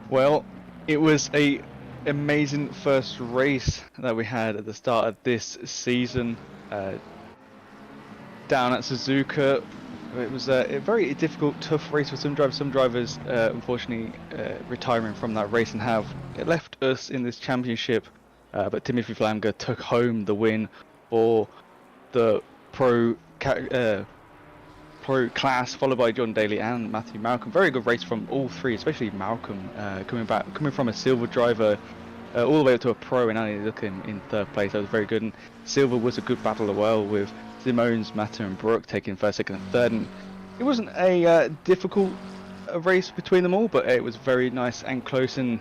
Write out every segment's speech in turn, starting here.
Well, it was a amazing first race that we had at the start of this season down at Suzuka. It was a very difficult, tough race for some drivers. Some drivers, unfortunately, retiring from that race and have left us in this championship. But Timothy Flamger took home the win for the pro class, followed by John Daly and Matthew Malcolm. Very good race from all three, especially Malcolm, coming from a silver driver all the way up to a pro, and only looking in third place. That was very good. And silver was a good battle as well, with Simone's, Matter, and Brooke taking first, second, and third. And it wasn't a difficult race between them all, but it was very nice and close. And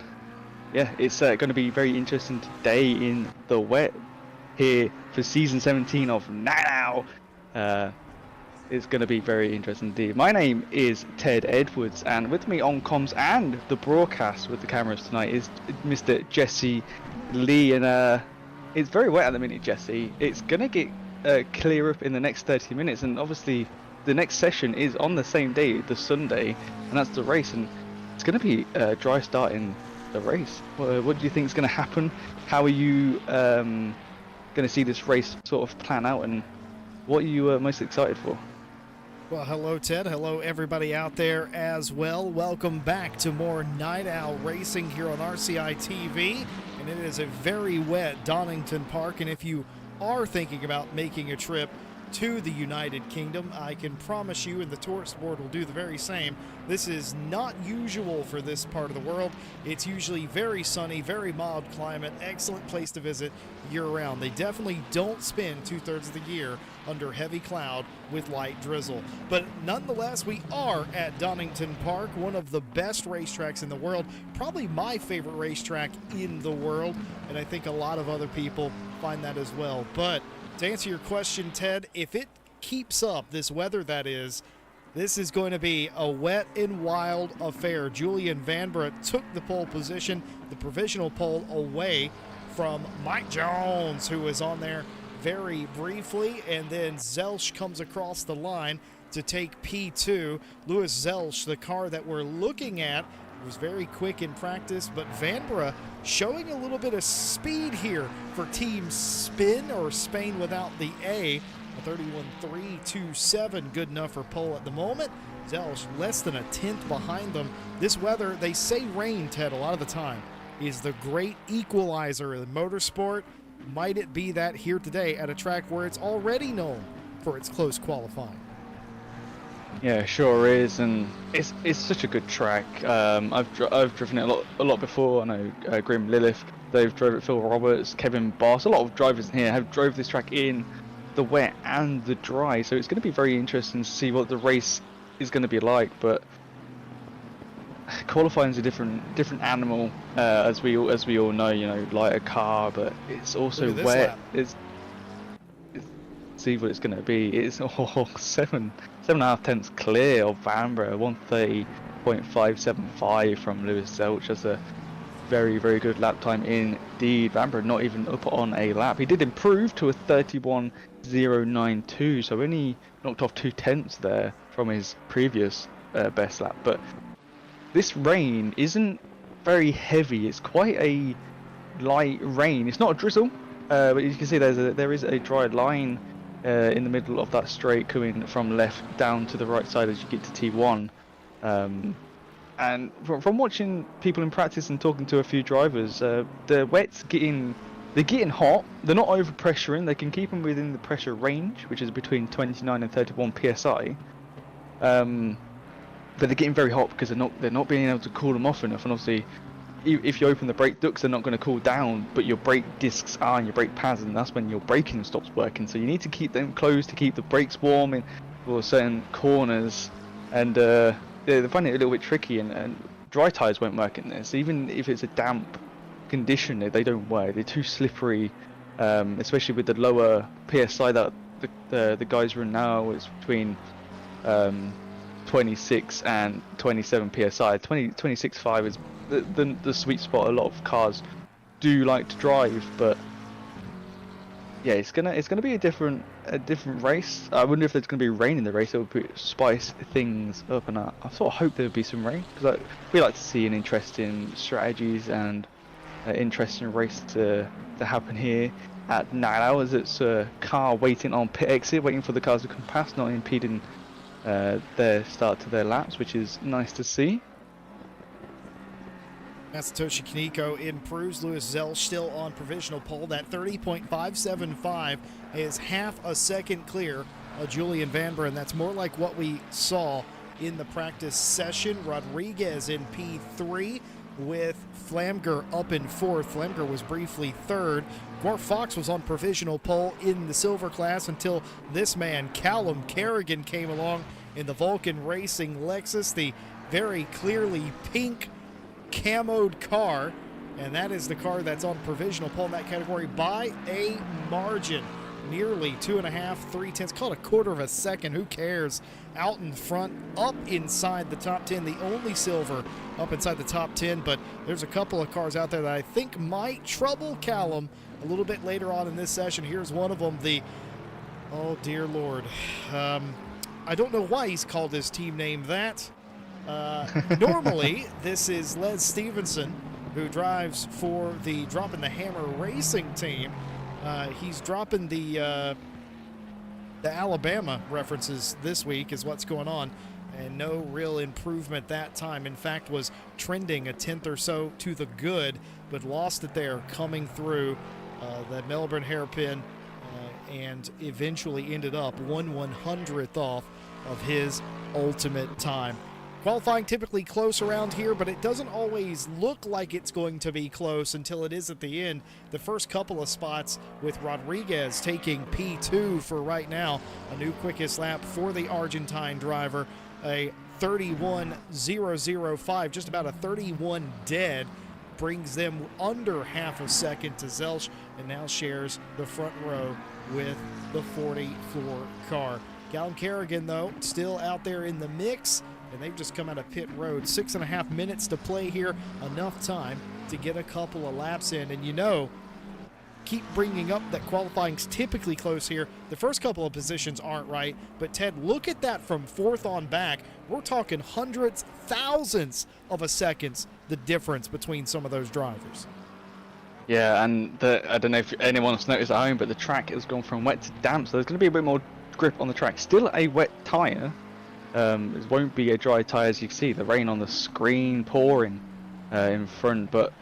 yeah, it's going to be very interesting today in the wet here for season 17 of Night Owl. It's going to be very interesting indeed. My name is Ted Edwards, and with me on comms and the broadcast with the cameras tonight is Mr. Jesse Lee. And it's very wet at the minute, Jesse. It's going to get clear up in the next 30 minutes, and obviously the next session is on the same day, the Sunday, and that's the race, and it's going to be dry starting the race. What do you think is going to happen? How are you going to see this race sort of plan out, and what are you most excited for? Well, hello, Ted. Hello, everybody out there as well. Welcome back to more Night Owl Racing here on RCI TV. And it is a very wet Donington Park. And if you are thinking about making a trip to the United Kingdom, I can promise you, and the tourist board will do the very same, this is not usual for this part of the world. It's usually very sunny, very mild climate, excellent place to visit year-round. They definitely don't spend two-thirds of the year under heavy cloud with light drizzle. But nonetheless, we are at Donington Park, one of the best racetracks in the world, probably my favorite racetrack in the world, and I think a lot of other people find that as well. But to answer your question, Ted, if it keeps up, this weather that is, this is going to be a wet and wild affair. Julian Vanbrugh took the pole position, the provisional pole, away from Mike Jones, who was on there very briefly, and then Zelsch comes across the line to take P2. Louis Zelsch, the car that we're looking at, was very quick in practice, but Vanbrugh showing a little bit of speed here for Team Spin, or Spain without the A. A 31.327, good enough for pole at the moment. Zelsch less than a tenth behind them. This weather, they say rain, Ted, a lot of the time, is the great equalizer in motorsport. Might it be that here today at a track where it's already known for its close qualifying? Yeah, sure is, and it's such a good track. I've driven it a lot before. I know Grim Lilith, they've drove it. Phil Roberts, Kevin Boss, a lot of drivers in here have drove this track in the wet and the dry. So it's going to be very interesting to see what the race is going to be like. But qualifying is a different animal, as we all know. You know, lighter car, but it's also wet. It's see what it's going to be. It's 7.5 tenths clear of Vanbrugh, 130.575 from Louis Zelch. That's a very, very good lap time indeed. Vanbrugh not even up on a lap. He did improve to a 31.092, so only knocked off 2 tenths there from his previous best lap. But this rain isn't very heavy. It's quite a light rain. It's not a drizzle, but you can see there is a dry line in the middle of that straight, coming from left down to the right side as you get to T1. And from watching people in practice and talking to a few drivers, the wet's getting hot. They're not over pressuring. They can keep them within the pressure range, which is between 29 and 31 psi. But they're getting very hot because they're not being able to cool them off enough. And obviously, if you open the brake ducts, they're not going to cool down, but your brake discs are, and your brake pads, and that's when your braking stops working. So you need to keep them closed to keep the brakes warm in for certain corners. And they find it a little bit tricky, and dry tyres won't work in this. Even if it's a damp condition, they don't work. They're too slippery, especially with the lower PSI that the guys run now. It's between 26 and 27 psi. 26.5 is the sweet spot a lot of cars do like to drive. But yeah, it's gonna be a different a different race. I wonder if there's going to be rain in the race. It would spice things up, and I sort of hope there would be some rain, because we like to see an interesting strategies and interesting race to happen here at night hours. It's a car waiting on pit exit, waiting for the cars to come past, not impeding their start to their laps, which is nice to see. Masatoshi Kaneko improves. Louis Zelch still on provisional pole. That 30.575 is half a second clear of Julian Van Buren. That's more like what we saw in the practice session. Rodriguez in P3 with Flamger up in fourth. Flamger was briefly third. Gore Fox was on provisional pole in the silver class until this man, Callum Kerrigan, came along in the Vulcan Racing Lexus, the very clearly pink camoed car, and that is the car that's on provisional pole in that category by a margin. Nearly 2.5, 3/10, call it a quarter of a second, who cares? Out in front, up inside the top 10, the only silver up inside the top 10, but there's a couple of cars out there that I think might trouble Callum a little bit later on in this session. Here's one of them, oh dear Lord, I don't know why he's called his team name that. Normally, this is Les Stevenson, who drives for the Dropping the Hammer Racing team. He's dropping the Alabama references this week is what's going on, and no real improvement that time. In fact, was trending a 10th or so to the good, but lost it there coming through the Melbourne hairpin, and eventually ended up 1/100th off of his ultimate time. Qualifying typically close around here, but it doesn't always look like it's going to be close until it is at the end. The first couple of spots with Rodriguez taking P2 for right now. A new quickest lap for the Argentine driver, a 31.005, just about a 31 dead, brings them under half a second to Zelch, and now shares the front row with the 44 car. Callum Kerrigan, though, still out there in the mix, and they've just come out of pit road. 6.5 minutes to play here, enough time to get a couple of laps in. And keep bringing up that qualifying's typically close here. The first couple of positions aren't right, but Ted, look at that from fourth on back. We're talking hundreds, thousands of a seconds, the difference between some of those drivers. Yeah, and I don't know if anyone's noticed at home, but the track has gone from wet to damp, so there's going to be a bit more grip on the track. Still a wet tyre. It won't be a dry tyre, as you can see. The rain on the screen pouring in front, but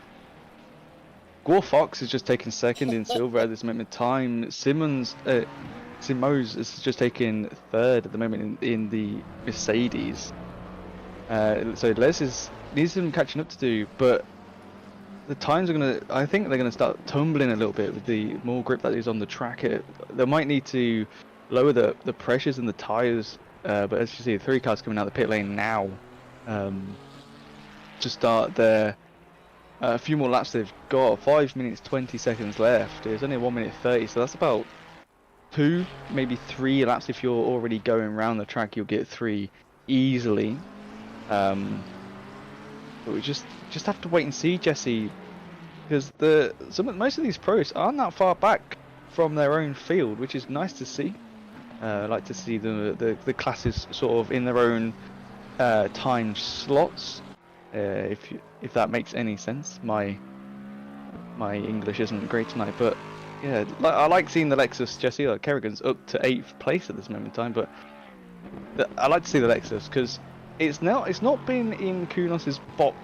Gore Fox is just taking second in silver at this moment in time. Simoes is just taking third at the moment in the Mercedes. So Les needs some catching up to do, but the times are I think they're gonna start tumbling a little bit with the more grip that is on the track. They might need to lower the pressures in the tyres. But as you see, 3 cars coming out of the pit lane now to start their a few more laps they've got. 5 minutes 20 seconds left. It's only 1 minute 30, so that's about 2, maybe 3 laps. If you're already going around the track, you'll get 3 easily. But we just have to wait and see, Jesse, because most of these pros aren't that far back from their own field, which is nice to see. I like to see the classes sort of in their own time slots, if that makes any sense. My English isn't great tonight, but yeah, I like seeing the Lexus. Jesse, Kerrigan's up to 8th place at this moment in time, but I like to see the Lexus because it's not been in Kounos's bot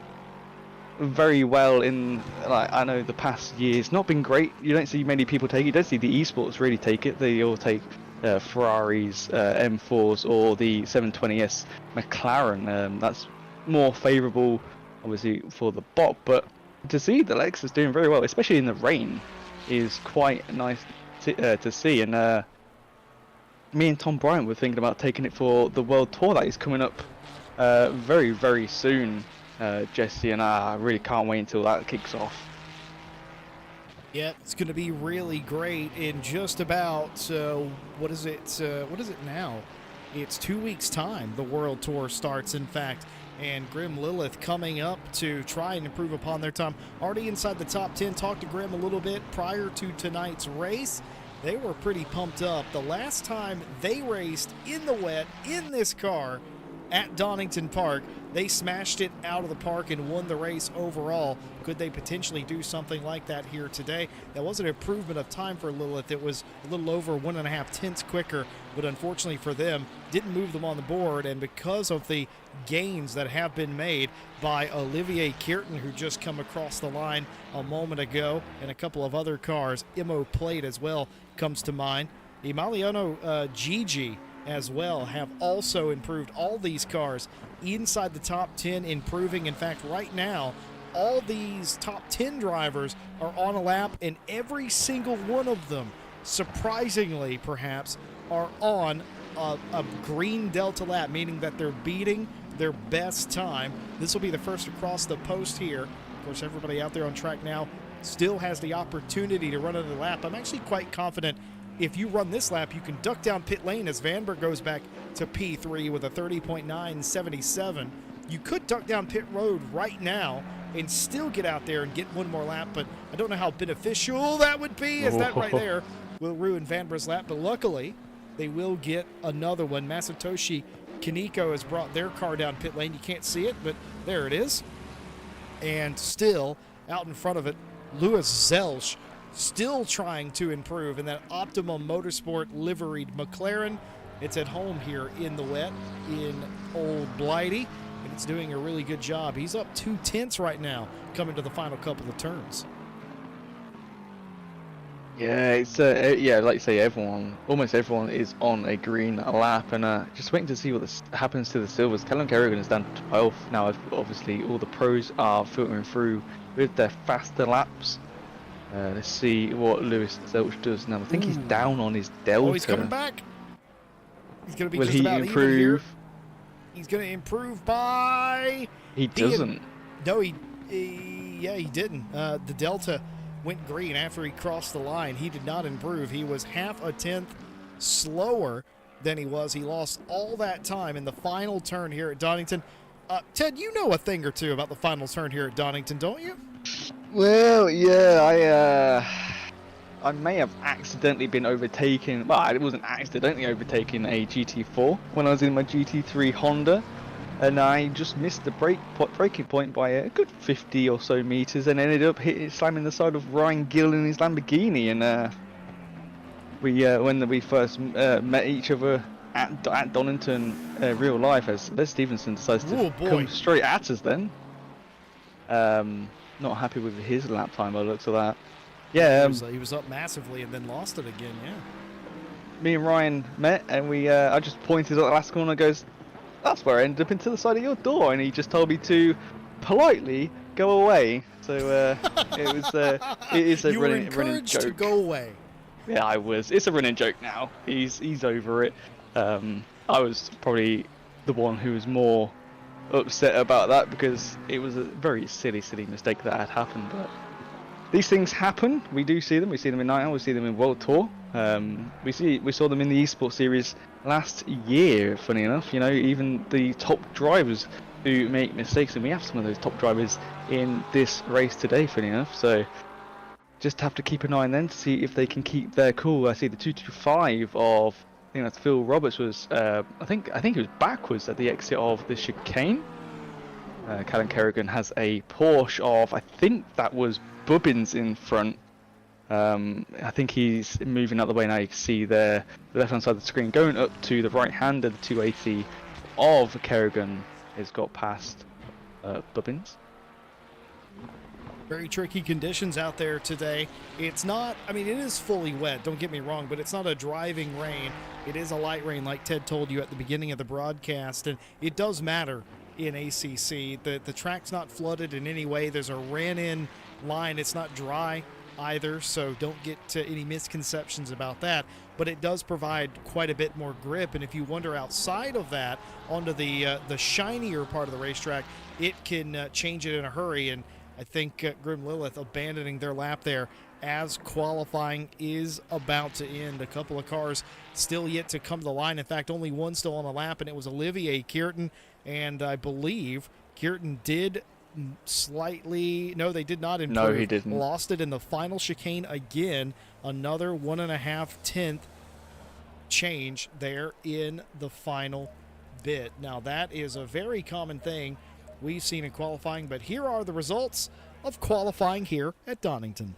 very well in, I know, the past years. Not been great. You don't see many people take it. You don't see the esports really take it. They all take Ferraris, M4s, or the 720S McLaren. That's more favourable, obviously, for the bot. But to see the Lexus doing very well, especially in the rain, is quite nice to see. And me and Tom Bryant were thinking about taking it for the World Tour that is coming up very, very soon, Jesse, and I really can't wait until that kicks off. Yeah, it's going to be really great in just about, what is it now? It's 2 weeks' time. The World Tour starts, in fact, and Grim Lilith coming up to try and improve upon their time. Already inside the top 10. Talked to Grim a little bit prior to tonight's race, they were pretty pumped up. The last time they raced in the wet in this car at Donington Park, they smashed it out of the park and won the race overall. Could they potentially do something like that here today? That was an improvement of time for Lilith. It was a little over 1.5 tenths quicker, but unfortunately for them, didn't move them on the board. And because of the gains that have been made by Olivier Kierton, who just come across the line a moment ago, and a couple of other cars, Immo Plate as well comes to mind. Emiliano Gigi as well have also improved. All these cars inside the top 10 improving. In fact, right now, all these top 10 drivers are on a lap, and every single one of them, surprisingly perhaps, are on a green Delta lap, meaning that they're beating their best time. This will be the first across the post here. Of course, everybody out there on track now still has the opportunity to run another lap. I'm actually quite confident if you run this lap, you can duck down pit lane as Vanberg goes back to P3 with a 30.977. You could duck down pit road right now and still get out there and get one more lap, but I don't know how beneficial that would be, as that right there will ruin Vanberg's lap. But luckily, they will get another one. Masatoshi Kaneko has brought their car down pit lane. You can't see it, but there it is. And still out in front of it, Louis Zelsch, still trying to improve in that Optimum Motorsport liveried McLaren. It's at home here in the wet in Old Blighty, and it's doing a really good job. He's up 2 tenths right now coming to the final couple of turns. Yeah, it's yeah, like you say, almost everyone is on a green lap, and just waiting to see what happens to the silvers. Callum Kerrigan is down to 12th now. Obviously, all the pros are filtering through with their faster laps. Let's see what Louis Zelch does now. I think he's down on his Delta. Oh, he's coming back. He's going to be Will just he about improve? even here. He's going to improve by... He doesn't. No, he didn't. The Delta went green after he crossed the line. He did not improve. He was half a tenth slower than he was. He lost all that time in the final turn here at Donington. Ted, you know a thing or two about the final turn here at Donington, don't you? Well, yeah, I may have accidentally been overtaken. Well, I wasn't accidentally overtaking a GT4 when I was in my GT3 Honda, and I just missed the braking point by a good 50 or so meters, and ended up slamming the side of Ryan Gill in his Lamborghini. And when we first met each other at Donington real life, as Les Stevenson decides to come straight at us then. Not happy with his lap time by the looks of that. Yeah, he was up massively and then lost it again. Yeah. Me and Ryan met, and I just pointed at the last corner and goes, "That's where I ended up into the side of your door," and he just told me to politely go away. So it is a running joke. To go away. Yeah, I was. It's a running joke now. He's over it. I was probably the one who was more upset about that, because it was a very silly mistake that had happened. But these things happen. We do see them. We see them in Night Owl. We see them in World Tour. We saw them in the eSports series last year. Funny enough, even the top drivers who make mistakes, and we have some of those top drivers in this race today. Funny enough, so just have to keep an eye on them to see if they can keep their cool. I see the 225 of, I think that's Phil Roberts, was I think he was backwards at the exit of the chicane. Callum Kerrigan has a Porsche of, I think that was Bubbins in front. I think he's moving out the way now. You can see there, the left hand side of the screen, going up to the right hand of the 280 of Kerrigan has got past Bubbins. Very tricky conditions out there today. It's not, it is fully wet, don't get me wrong, but it's not a driving rain. It is a light rain, like Ted told you at the beginning of the broadcast, and it does matter in ACC. The track's not flooded in any way. There's a ran-in line. It's not dry either, so don't get to any misconceptions about that. But it does provide quite a bit more grip, and if you wander outside of that onto the shinier part of the racetrack, it can change it in a hurry. And I think Grim Lilith abandoning their lap there as qualifying is about to end. A couple of cars still yet to come to the line. In fact, only one still on the lap, and it was Olivier Kierton. And I believe Kierton did slightly. No, they did not No, he improve. didn't. Lost it in the final chicane again. Another 1.5 tenth change there in the final bit. Now, that is a very common thing we've seen in qualifying, but here are the results of qualifying here at Donington.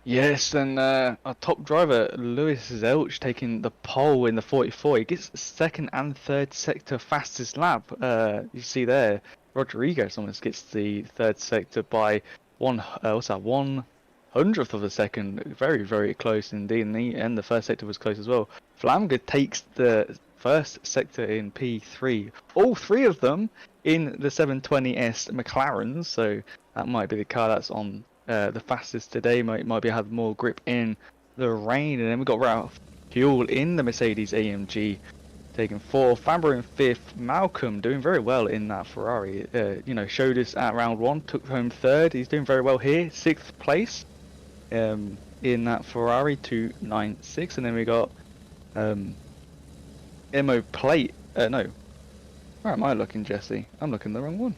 Yes, and our top driver, Lewis Zelch, taking the pole in the 44. He gets second and third sector fastest lap. You see there, Rodriguez almost gets the third sector by what's that, 1/100th of a second. Very, very close indeed. And the first sector was close as well. Flamger takes the first sector in P3. All three of them in the 720S McLarens, so that might be the car that's on the fastest today. Might be have more grip in the rain. And then we've got Ralph Huel in the Mercedes AMG taking fourth. Faber in fifth. Malcolm doing very well in that Ferrari. Showed us at round one, took home third. He's doing very well here, sixth place in that Ferrari 296. And then we got Emo Plate. No, where am I looking, Jesse? I'm looking the wrong one.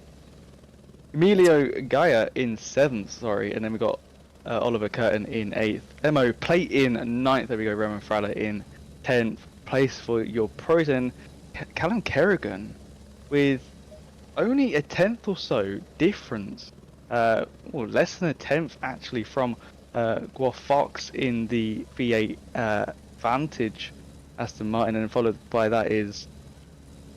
Emilio Gaia in 7th, sorry, and then we got Oliver Curtin in 8th. Emo Plate in 9th, there we go, Roman Fralla in 10th place for your pros, and Callum Kerrigan with only a 10th or so difference, less than a 10th actually, from Guo Fox in the V8 Vantage Aston Martin, and followed by that is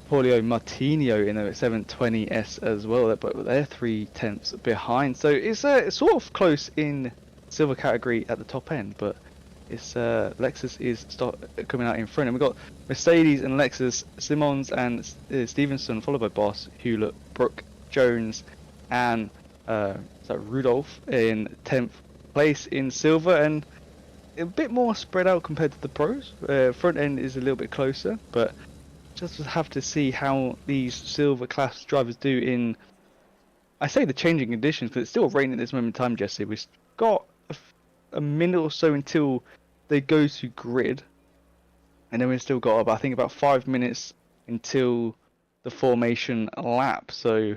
Paulio Martinho in a 720S as well, but they're 3/10ths behind. So it's sort of close in silver category at the top end, but it's Lexus is coming out in front, and we've got Mercedes and Lexus, Simons and Stevenson, followed by Boss, Hewlett, Brooke, Jones, and Rudolph in 10th place in silver, and a bit more spread out compared to the pros. Front end is a little bit closer, but just have to see how these silver class drivers do in, I say, the changing conditions, because it's still raining at this moment in time, Jesse. We've got a minute or so until they go to grid, and then we've still got, I think, about 5 minutes until the formation lap. So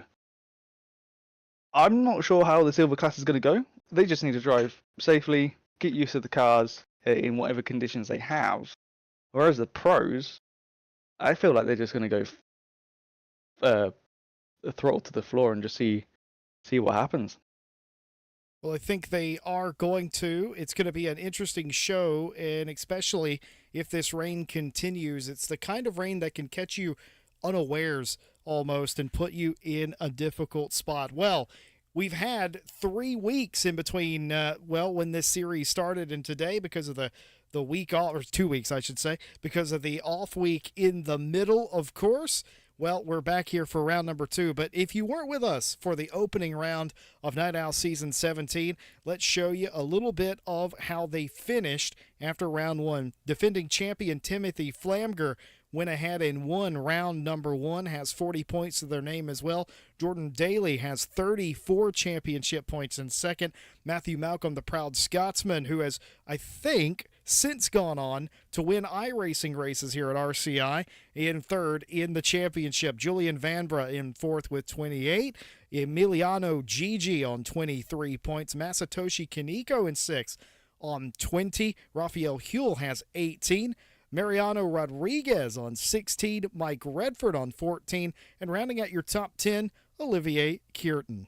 I'm not sure how the silver class is going to go. They just need to drive safely, get used to the cars in whatever conditions they have. Whereas the pros, I feel like they're just going to go throttle to the floor and just see what happens. Well, I think they are going to. It's going to be an interesting show, and especially if this rain continues. It's the kind of rain that can catch you unawares almost and put you in a difficult spot. Well, we've had 3 weeks in between, when this series started and today, because of the week off, or 2 weeks, I should say, because of the off week in the middle, of course. Well, we're back here for round number 2, but if you weren't with us for the opening round of Night Owl Season 17, let's show you a little bit of how they finished after round 1. Defending champion Timothy Flamger went ahead and won round number 1, has 40 points to their name as well. Jordan Daly has 34 championship points in second. Matthew Malcolm, the proud Scotsman, who has, I think, since gone on to win iRacing races here at RCI, in third in the championship. Julian Vanbrugh in fourth with 28. Emiliano Gigi on 23 points. Masatoshi Kaneko in sixth on 20. Raphael Huel has 18. Mariano Rodriguez on 16. Mike Redford on 14. And rounding out your top 10, Olivier Kierton.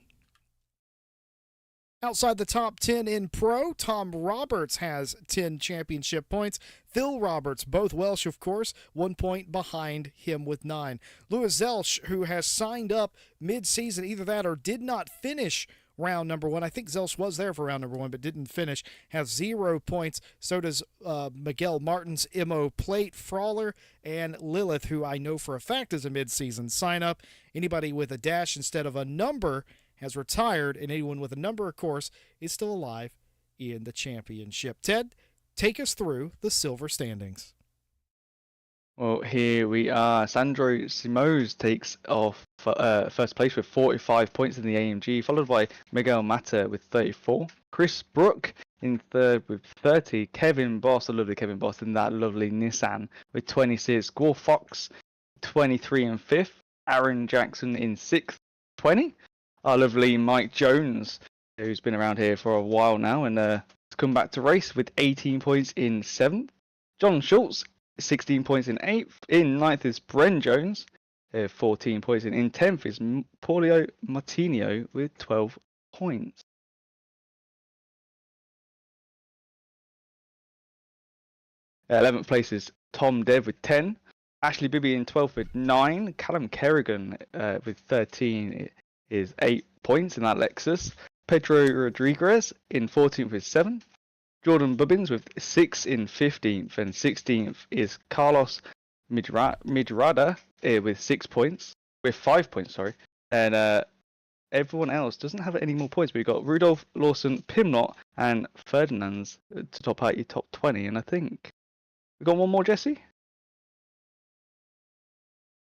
Outside the top 10 in pro, Tom Roberts has 10 championship points. Phil Roberts, both Welsh, of course, 1 point behind him with 9. Louis Zelch, who has signed up mid-season, either that or did not finish round number 1. I think Zelch was there for round number 1, but didn't finish, has 0 points. So does Miguel Martins, Imo Plate, Frawler, and Lilith, who I know for a fact is a mid-season sign-up. Anybody with a dash instead of a number has retired, and anyone with a number, of course, is still alive in the championship. Ted, take us through the silver standings. Well, here we are. Sandro Simoes takes off first place with 45 points in the AMG, followed by Miguel Mata with 34. Chris Brook in third with 30. Kevin Boss, the lovely Kevin Boss, in that lovely Nissan with 26. Gore Fox, 23 and 5th. Aaron Jackson in 6th, 20. our lovely Mike Jones, who's been around here for a while now and has come back to race with 18 points in 7th. John Schultz, 16 points in 8th. In 9th is Bren Jones, 14 points. In 10th is Paulio Martino with 12 points. 11th place is Tom Dev with 10. Ashley Bibby in 12th with 9. Callum Kerrigan with 13 is 8 points in that Lexus. Pedro Rodriguez in 14th with 7. Jordan Bubbins with 6 in 15th. And 16th is Carlos Midrada with 6 points. With 5 points, sorry. And everyone else doesn't have any more points. But we've got Rudolph, Lawson, Pimnot, and Ferdinand's to top out your top 20. And I think we've got one more, Jesse?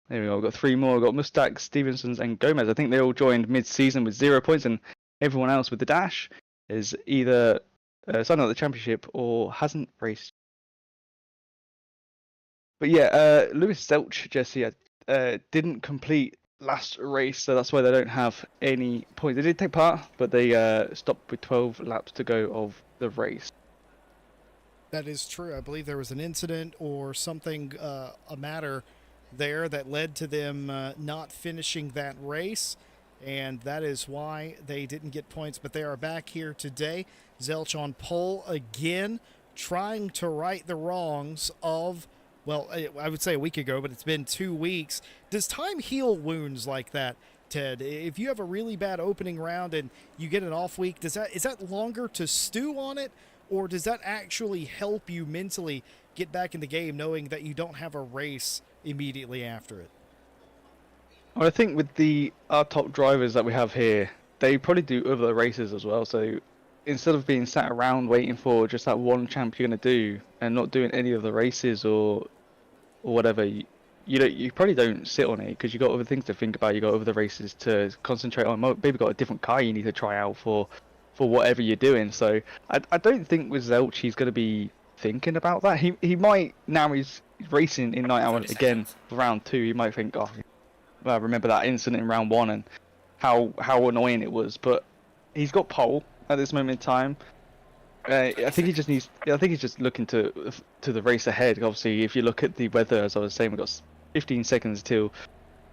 There we go. We've got 3 more. We've got Mustak, Stevensons, and Gomez. I think they all joined mid-season with 0 points, and everyone else with the dash is either signed up the championship or hasn't raced. But yeah, Lewis Zelch, Jesse, didn't complete last race, so that's why they don't have any points. They did take part, but they stopped with 12 laps to go of the race. That is true. I believe there was an incident or something, a matter there that led to them not finishing that race, and that is why they didn't get points. But they are back here today. Zelch on pole again, trying to right the wrongs of, well, I would say a week ago, but it's been 2 weeks. Does time heal wounds like that, Ted? If you have a really bad opening round and you get an off week, is that longer to stew on it, or does that actually help you mentally get back in the game knowing that you don't have a race immediately after it? Well, I think with our top drivers that we have here, they probably do other races as well. So instead of being sat around waiting for just that one champ you're going to do and not doing any of the races or whatever, you probably don't sit on it because you got other things to think about. You got other races to concentrate on. Maybe got a different car you need to try out for whatever you're doing. So I don't think with Zelch he's going to be thinking about that. He might, now he's racing in night hour again for round 2. He might think, oh, I remember that incident in round 1 and how annoying it was. But he's got pole at this moment in time. I think he's just looking to the race ahead. Obviously, if you look at the weather, as I was saying, we've got 15 seconds till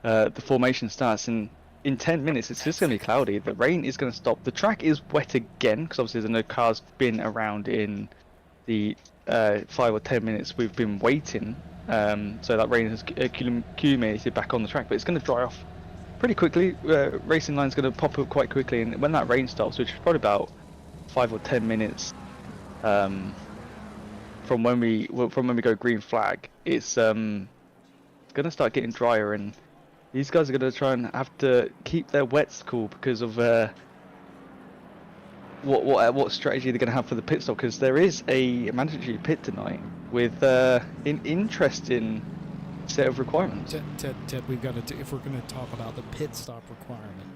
the formation starts, and in 10 minutes it's just going to be cloudy. The rain is going to stop. The track is wet again because obviously there's no cars been around in the 5 or 10 minutes we've been waiting. So that rain has accumulated back on the track, but it's going to dry off pretty quickly. Racing line's going to pop up quite quickly, and when that rain stops, which is probably about 5 or 10 minutes from when we go green flag, it's going to start getting drier, and these guys are going to try and have to keep their wets cool because of what strategy they're going to have for the pit stop, because there is a mandatory pit tonight with an interesting set of requirements. Ted, we've got to if we're going to talk about the pit stop requirement,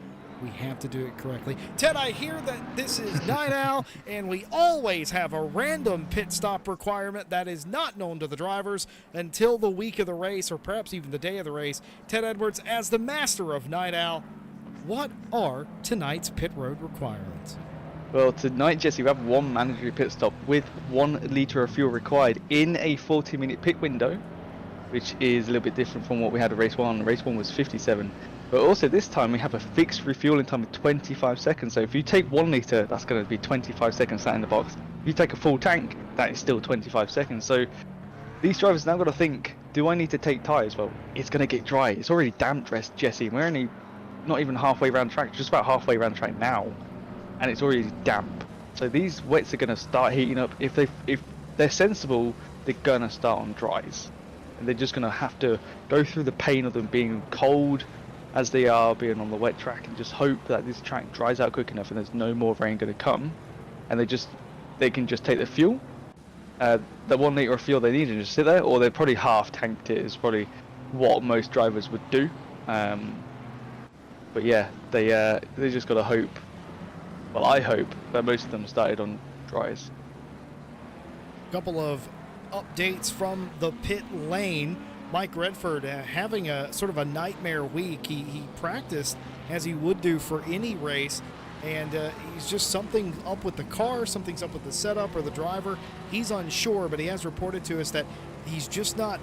we have to do it correctly. Ted, I hear that this is Night Owl, and we always have a random pit stop requirement that is not known to the drivers until the week of the race, or perhaps even the day of the race. Ted Edwards, as the master of Night Owl, what are tonight's pit road requirements? Well, tonight, Jesse, we have one mandatory pit stop with 1 litre of fuel required in a 40-minute pit window, which is a little bit different from what we had at race 1. Race 1 was 57. But also this time we have a fixed refueling time of 25 seconds. So if you take 1 litre, that's going to be 25 seconds sat in the box. If you take a full tank, that is still 25 seconds. So these drivers now got to think, do I need to take tyres? Well, it's going to get dry. It's already damp dressed, Jesse. We're only not even halfway around the track, just about halfway around the track now. And it's already damp. So these wets are going to start heating up. If they're sensible, they're going to start on dries. And they're just going to have to go through the pain of them being cold as they are being on the wet track, and just hope that this track dries out quick enough and there's no more rain going to come, and they can just take the fuel, the 1 litre of fuel they need, and just sit there, or they're probably half tanked it is probably what most drivers would do. But yeah, they just got to hope. Well, I hope that most of them started on dries. Couple of updates from the pit lane. Mike Redford having a sort of a nightmare week. He practiced as he would do for any race, and he's just something up with the car, something's up with the setup or the driver. He's unsure, but he has reported to us that he's just not,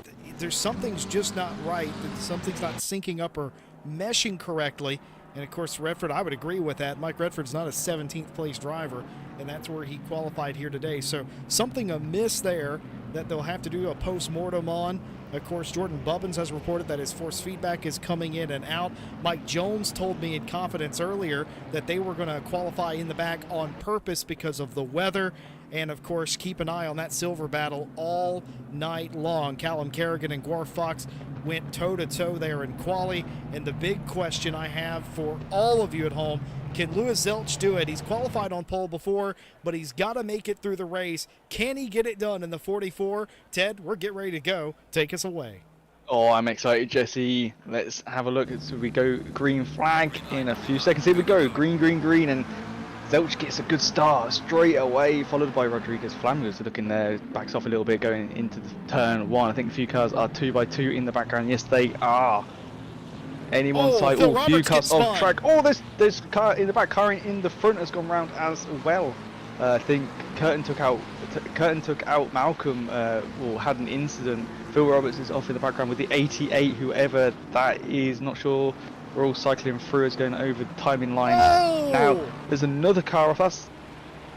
something's just not right, that something's not syncing up or meshing correctly. And of course, Redford, I would agree with that. Mike Redford's not a 17th place driver, and that's where he qualified here today. So something amiss there that they'll have to do a post-mortem on. Of course, Jordan Bubbins has reported that his force feedback is coming in and out. Mike Jones told me in confidence earlier that they were going to qualify in the back on purpose because of the weather. And, of course, keep an eye on that silver battle all night long. Callum Kerrigan and Gwar Fox went toe-to-toe there in quali. And the big question I have for all of you at home, can Louis Zelch do it? He's qualified on pole before, but he's got to make it through the race. Can he get it done in the 44? Ted, we're getting ready to go. Take us away. Oh, I'm excited, Jesse. Let's have a look. So we go green flag in a few seconds. Here we go. Green, green, green. And Zelch gets a good start straight away, followed by Rodriguez. Flamingos looking there, backs off a little bit going into the turn one. I think a few cars are 2x2 in the background. Yes, they are. Anyone side, Phil few Roberts cars gets off spun. track. Oh, this car in the back, car in the front has gone round as well. I think Curtin took out Malcolm, or had an incident. Phil Roberts is off in the background with the 88, whoever that is, not sure. We're all cycling through as going over the timing lines. Oh! Now, there's another car off us.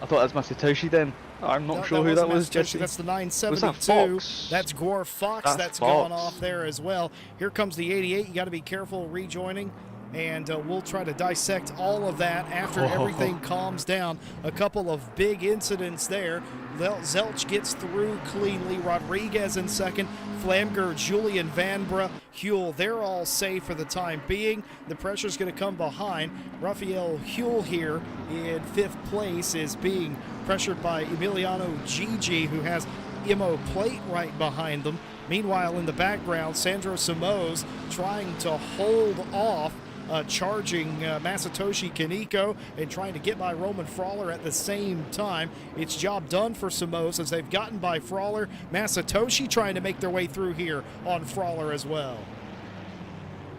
I thought that was Masatoshi then. I'm not sure who that was, Jesse. That's the Was that 972. Fox? That's Gwar Fox. That's Fox. gone off there as well. Here comes the 88. You got to be careful rejoining. And we'll try to dissect all of that after everything calms down. A couple of big incidents there. Zelch gets through cleanly. Rodriguez in second. Flamger, Julian Vanbrugh, Huel, they're all safe for the time being. The pressure's going to come behind. Raphael Huel here in 5th place is being pressured by Emiliano Gigi, who has Imo Plate right behind them. Meanwhile, in the background, Sandro Somos trying to hold off charging Masatoshi Kaneko and trying to get by Roman Frawler at the same time. It's job done for Somos as they've gotten by Frawler. Masatoshi trying to make their way through here on Frawler as well.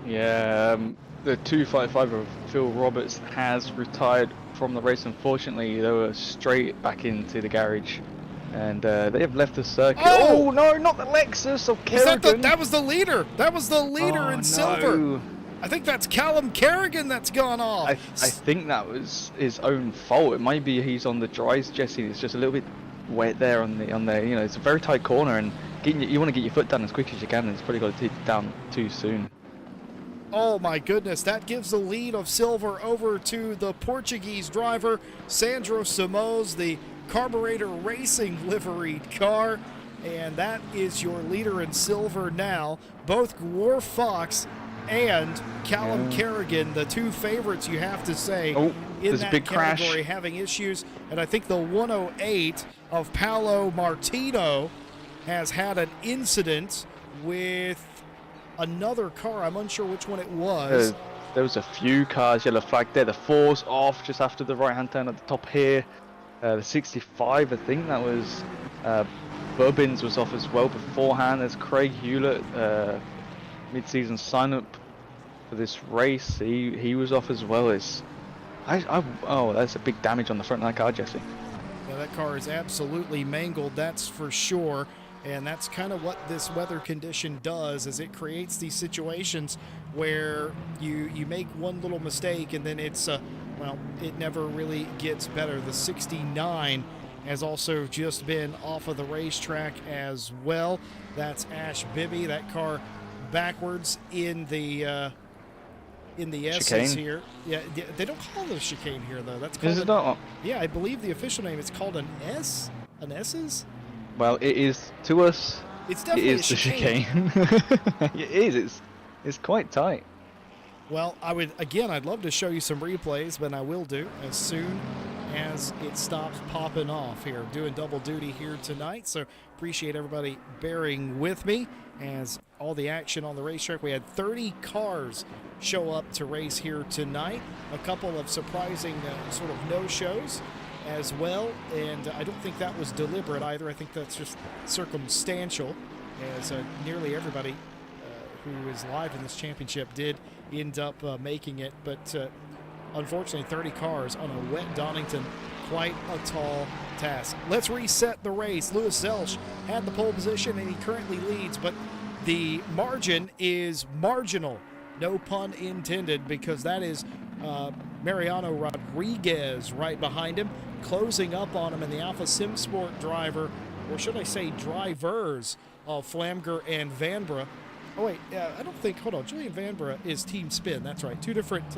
Yeah, the 255 of Phil Roberts has retired from the race. Unfortunately, they were straight back into the garage. And they have left the circuit. Oh no, not the Lexus of Kerrigan. That was the leader. That was the leader in silver. I think that's Callum Kerrigan that's gone off. I think that was his own fault. It might be he's on the dries, Jesse. It's just a little bit wet there on the you know, it's a very tight corner, and you want to get your foot down as quick as you can, and it's probably got to take it down too soon. Oh my goodness, that gives the lead of silver over to the Portuguese driver, Sandro Somos, the Carburetor Racing liveried car. And that is your leader in silver now. Both Gwar Fox and Callum Kerrigan, the two favorites, you have to say, in that big category, crash. having issues. And I think the 108 of Paolo Martino has had an incident with another car. I'm unsure which one it was. There was a few cars, yellow flag there. The 4's off just after the right-hand turn at the top here. The 65, I think that was Bubbins was off as well beforehand. There's Craig Hewlett, mid-season sign-up for this race. He was off as well. Oh, that's a big damage on the front of that car, Jesse. Yeah, that car is absolutely mangled, that's for sure. And that's kind of what this weather condition does, is it creates these situations where you make one little mistake and then it's, well, it never really gets better. The 69 has also just been off of the racetrack as well. That's Ash Bibby, that car backwards in the S's here. Yeah, they don't call it a chicane here though. That's called. Is it not? Yeah, I believe the official name is called an S. An S's. Well, it is to us. It's definitely it is a chicane. The chicane. It is. It's quite tight. Well, I'd love to show you some replays, but I will do as soon as it stops popping off here. I'm doing double duty here tonight, so appreciate everybody bearing with me as all the action on the racetrack. We had 30 cars show up to race here tonight. A couple of surprising sort of no-shows as well, and I don't think that was deliberate either. I think that's just circumstantial, as nearly everybody who is live in this championship, did end up making it. But unfortunately, 30 cars on a wet Donington, quite a tall task. Let's reset the race. Louis Zelsch had the pole position, and he currently leads, but the margin is marginal. No pun intended, because that is Mariano Rodriguez right behind him, closing up on him, and the Alpha Sim Sport driver, or should I say drivers, of Flamger and Vanbrugh. Oh, wait, I don't think, hold on, Julian Vanbrugh is Team Spin. That's right, two different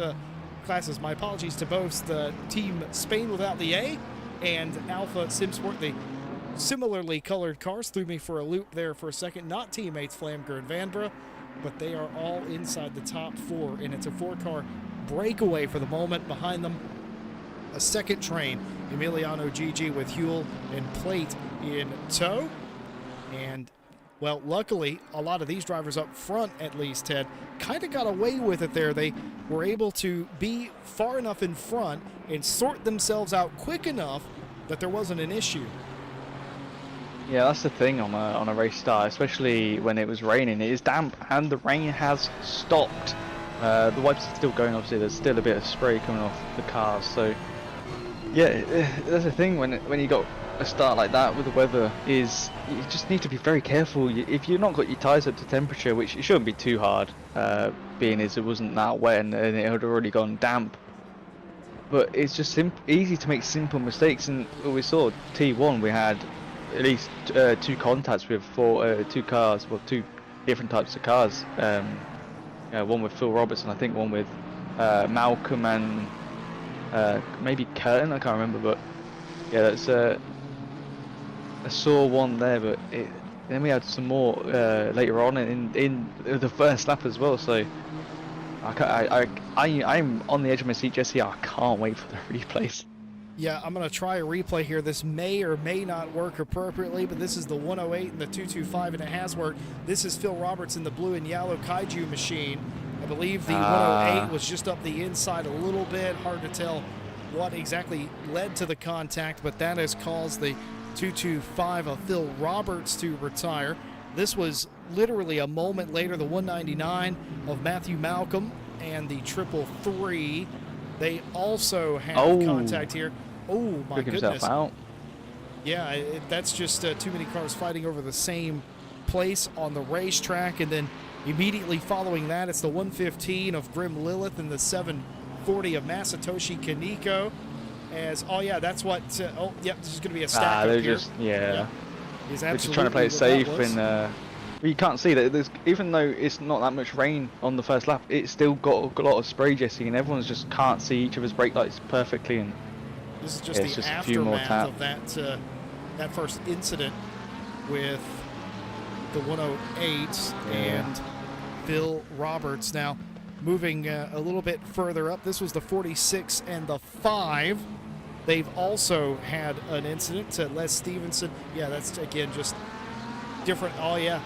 classes. My apologies to both the Team Spain without the A and Alpha Sim Sport. The similarly colored cars threw me for a loop there for a second. Not teammates Flamger and Vanbrugh, but they are all inside the top four, and it's a four-car breakaway for the moment. Behind them, a second train, Emiliano Gigi with Huel and Plate in tow. And, well, luckily, a lot of these drivers up front, at least, Ted, kind of got away with it there. They were able to be far enough in front and sort themselves out quick enough that there wasn't an issue. Yeah, that's the thing on a race start, especially when it was raining. It is damp and the rain has stopped. The wipes are still going, obviously there's still a bit of spray coming off the cars. So yeah, that's the thing when you got a start like that with the weather, is you just need to be very careful. If you've not got your tyres up to temperature, which it shouldn't be too hard, being as it wasn't that wet and it had already gone damp. But it's just easy to make simple mistakes, and we saw T1, we had at least two contacts with two cars, well, two different types of cars. One with Phil Robertson, I think one with Malcolm and maybe Curtin, I can't remember, but yeah, that's I saw one there, but then we had some more later on in the first lap as well. So I'm on the edge of my seat, Jesse. I can't wait for the replays. Yeah, I'm going to try a replay here. This may or may not work appropriately, but this is the 108 and the 225, and it has worked. This is Phil Roberts in the blue and yellow Kaiju machine. I believe the 108 was just up the inside a little bit. Hard to tell what exactly led to the contact, but that has caused the 225 of Phil Roberts to retire. This was literally a moment later, the 199 of Matthew Malcolm and the 333. They also have contact here. Oh, my goodness. Himself out. Yeah, that's just too many cars fighting over the same place on the racetrack. And then immediately following that, it's the 115 of Grim Lilith and the 740 of Masatoshi Kaneko. That's what, this is going to be a stack up they're here. Just, yeah. He's they're just trying to play it safe, and you can't see that there's, even though it's not that much rain on the first lap, it's still got a lot of spray, Jesse, and everyone's just can't see each other's brake lights perfectly. And this is just the aftermath of that first incident with the 108 and Phil Roberts. Now, moving a little bit further up, this was the 46 and the 5. They've also had an incident. Les Stevenson, that's again just different. A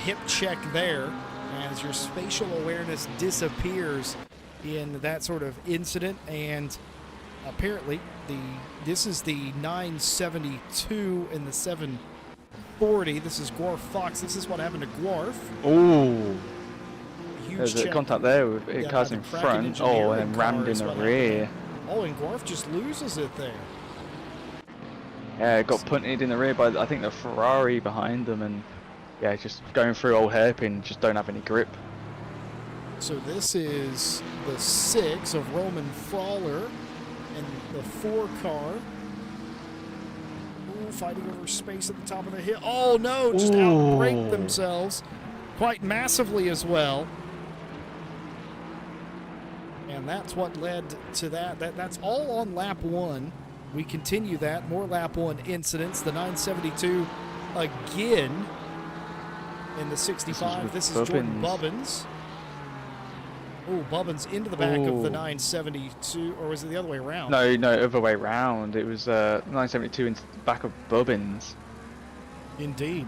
hip check there as your spatial awareness disappears in that sort of incident. And apparently this is the 972 and the 740. This is Gwarf Fox. This is what happened to Gwarf. Oh, Huge there's a contact there with cars in front. Oh, and then rammed in the rear. Oh, and Gwarf just loses it there. Yeah, got punted in the rear by, I think, the Ferrari behind them, and yeah, just going through old hairpin, just don't have any grip. So this is the 6 of Roman Frawler and the 4 car. Ooh, fighting over space at the top of the hill. Oh no, just outbrake themselves quite massively as well. And that's what led to that. That's all on lap 1. We continue that. More lap 1 incidents. The 972 again in the 65. This is Jordan Bubbins. Oh, Bubbins into the back of the 972. Or was it the other way around? No, other way around. It was 972 into the back of Bubbins. Indeed.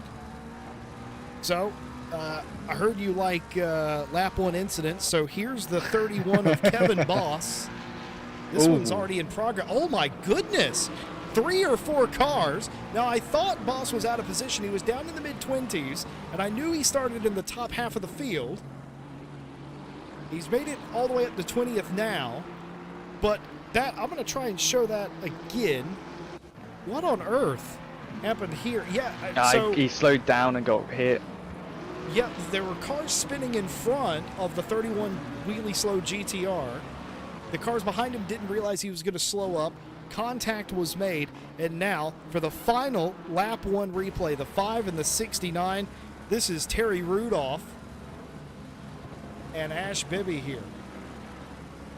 So, I heard you like lap 1 incidents, so here's the 31 of Kevin Boss. This one's already in progress. Oh my goodness! 3 or 4 cars. Now, I thought Boss was out of position. He was down in the mid-20s, and I knew he started in the top half of the field. He's made it all the way up to 20th now, but that I'm going to try and show that again. What on earth happened here? Yeah, so he slowed down and got hit. Yep, there were cars spinning in front of the 31 wheelie slow GTR. The cars behind him didn't realize he was going to slow up. Contact was made, and now for the final lap 1 replay, the 5 and the 69, this is Terry Rudolph and Ash Bibby here.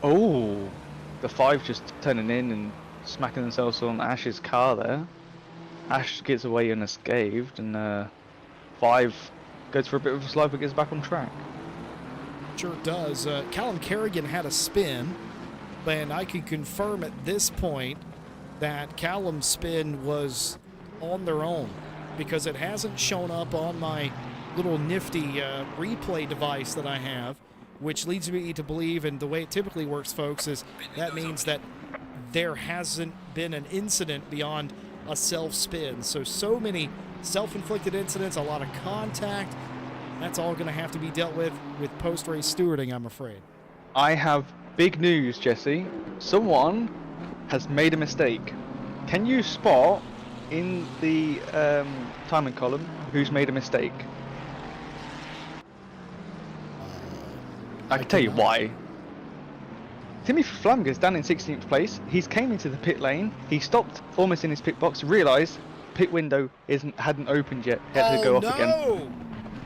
Oh, the 5 just turning in and smacking themselves on Ash's car there. Ash gets away unscathed, and 5 goes for a bit of a slide but gets back on track. Sure does. Callum Kerrigan had a spin, and I can confirm at this point that Callum's spin was on their own because it hasn't shown up on my little nifty replay device that I have, which leads me to believe, and the way it typically works, folks, is that means that there hasn't been an incident beyond a self-spin. So many self-inflicted incidents, a lot of contact. That's all going to have to be dealt with post-race stewarding, I'm afraid. I have big news, Jesse. Someone has made a mistake. Can you spot in the timing column who's made a mistake? I can tell you why. Timmy Flanagan's down in 16th place. He's came into the pit lane. He stopped almost in his pit box. Realised pit window hadn't opened yet. He had to go off again.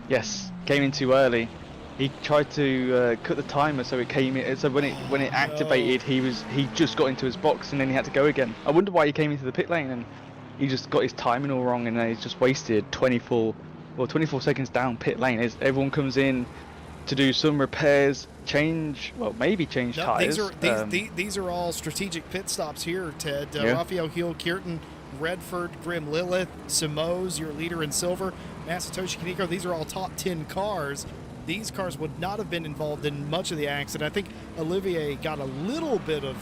Yes, came in too early. He tried to cut the timer so it came in. So when it activated, he just got into his box and then he had to go again. I wonder why he came into the pit lane and he just got his timing all wrong and then he's just wasted 24 seconds down pit lane. As everyone comes in to do some repairs, maybe change tires. These are all strategic pit stops here, Ted. Yeah. Raphael Huell, Kierton, Redford, Grim Lilith, Simoes, your leader in silver, Masatoshi Kaneko. These are all top 10 cars. These cars would not have been involved in much of the accident. I think Olivier got a little bit of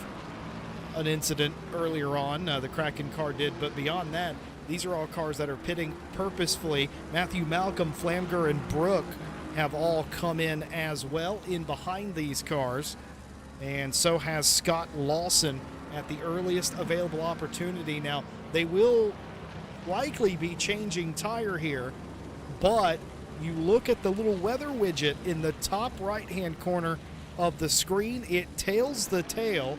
an incident earlier on, the Kraken car did, but beyond that, these are all cars that are pitting purposefully. Matthew Malcolm, Flamger, and Brooke have all come in as well in behind these cars, and so has Scott Lawson at the earliest available opportunity. Now, they will likely be changing tire here, but you look at the little weather widget in the top right-hand corner of the screen, it tails the tail.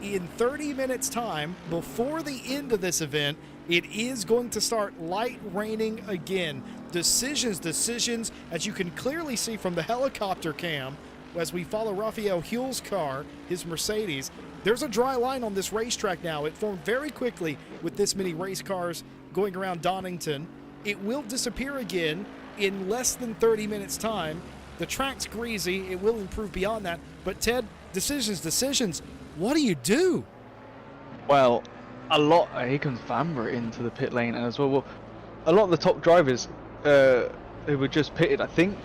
In 30 minutes time, before the end of this event, it is going to start light raining again. Decisions, as you can clearly see from the helicopter cam, as we follow Raphael Huell's car, his Mercedes. There's a dry line on this racetrack now. It formed very quickly with this many race cars going around Donington. It will disappear again in less than 30 minutes time. The track's greasy. It will improve beyond that. But Ted, decisions. What do you do? Well, here comes Vanbrugh into the pit lane as well. Well, a lot of the top drivers who were just pitted, I think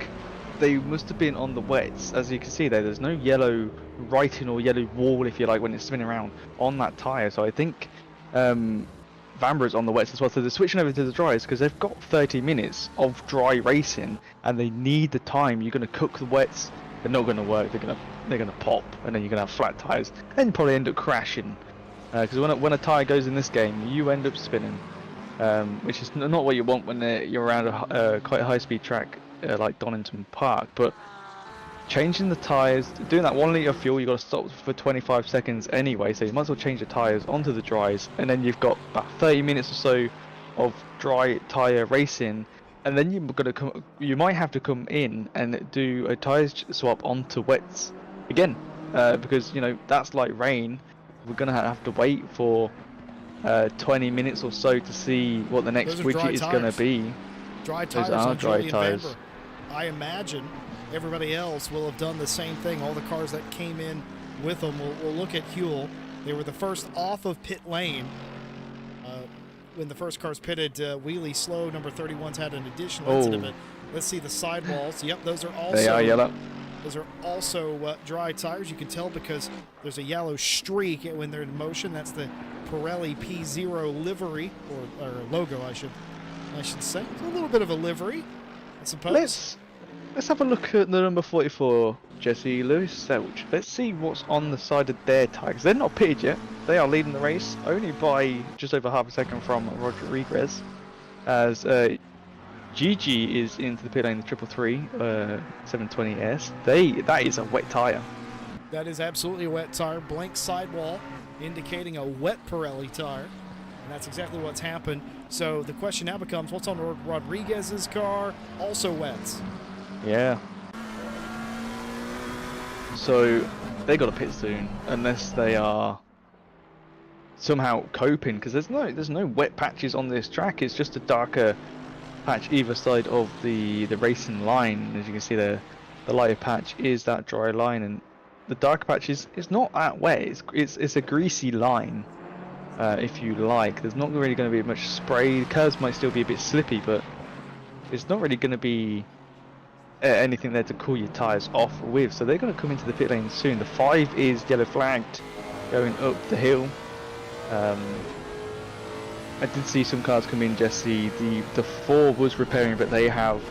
they must have been on the wets. As you can see there's no yellow writing or yellow wall, if you like, when it's spinning around on that tyre. So I think Vanbrugh on the wets as well. So they're switching over to the dries because they've got 30 minutes of dry racing and they need the time. You're going to cook the wets, they're not going to work. They're going to pop, and then you're going to have flat tires, and you probably end up crashing. Because when a tire goes in this game, you end up spinning, which is not what you want when you're around a quite a high-speed track like Donington Park. But changing the tires, doing that 1 litre of fuel, you've got to stop for 25 seconds anyway, so you might as well change the tires onto the dries, and then you've got about 30 minutes or so of dry tyre racing, and then you might have to come in and do a tyre swap onto wets again, because that's like rain. We're gonna have to wait for 20 minutes or so to see what the next widget is gonna be. Dry tires. Those are dry tires. I imagine everybody else will have done the same thing. All the cars that came in with them. We'll look at Huell. They were the first off of pit lane. When the first cars pitted, wheelie slow number 31's had an additional incident. But let's see the sidewalls. Yep, those are also they are yellow. Those are also dry tires. You can tell because there's a yellow streak when they're in motion. That's the Pirelli P0 livery, or logo, I should say. It's a little bit of a livery, I suppose. Let's have a look at the number 44, Jesse Lewis Selch. Let's see what's on the side of their tires. They're not pitted yet. They are leading the race only by just over half a second from Rodriguez, as Gigi is into the pit lane, the 333 720S. That is a wet tire. That is absolutely a wet tire. Blank sidewall indicating a wet Pirelli tire. And that's exactly what's happened. So the question now becomes, what's on Rodriguez's car? Also wet. Yeah. So they got to pit soon, unless they are somehow coping, because there's no wet patches on this track. It's just a darker patch either side of the racing line. As you can see, the lighter patch is that dry line, and the darker patch is not that wet. It's a greasy line, if you like. There's not really going to be much spray. The curves might still be a bit slippy, but it's not really going to be anything there to cool your tyres off with. So they're going to come into the pit lane soon. The 5 is yellow flagged going up the hill. I did see some cars come in, Jesse. The 4 was repairing, but they have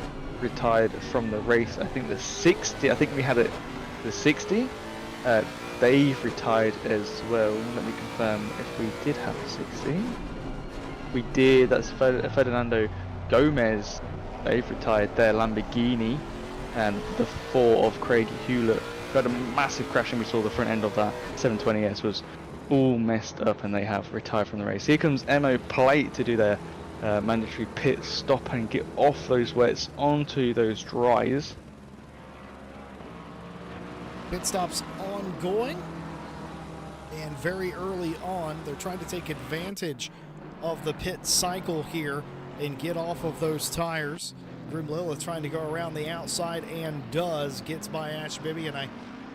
retired from the race. I think the 60, I think we had the 60, they've retired as well. Let me confirm if we did have a 60. We did. That's Ferdinando Gomez. They've retired their Lamborghini, and the 4 of Craig Hewlett had a massive crash, and we saw the front end of that 720S was all messed up, and they have retired from the race. Here comes Mo Plate to do their mandatory pit stop and get off those wets onto those dries. Pit stops ongoing, and very early on they're trying to take advantage of the pit cycle here and get off of those tires. Grim Lilith trying to go around the outside and gets by Ash Bibby, and I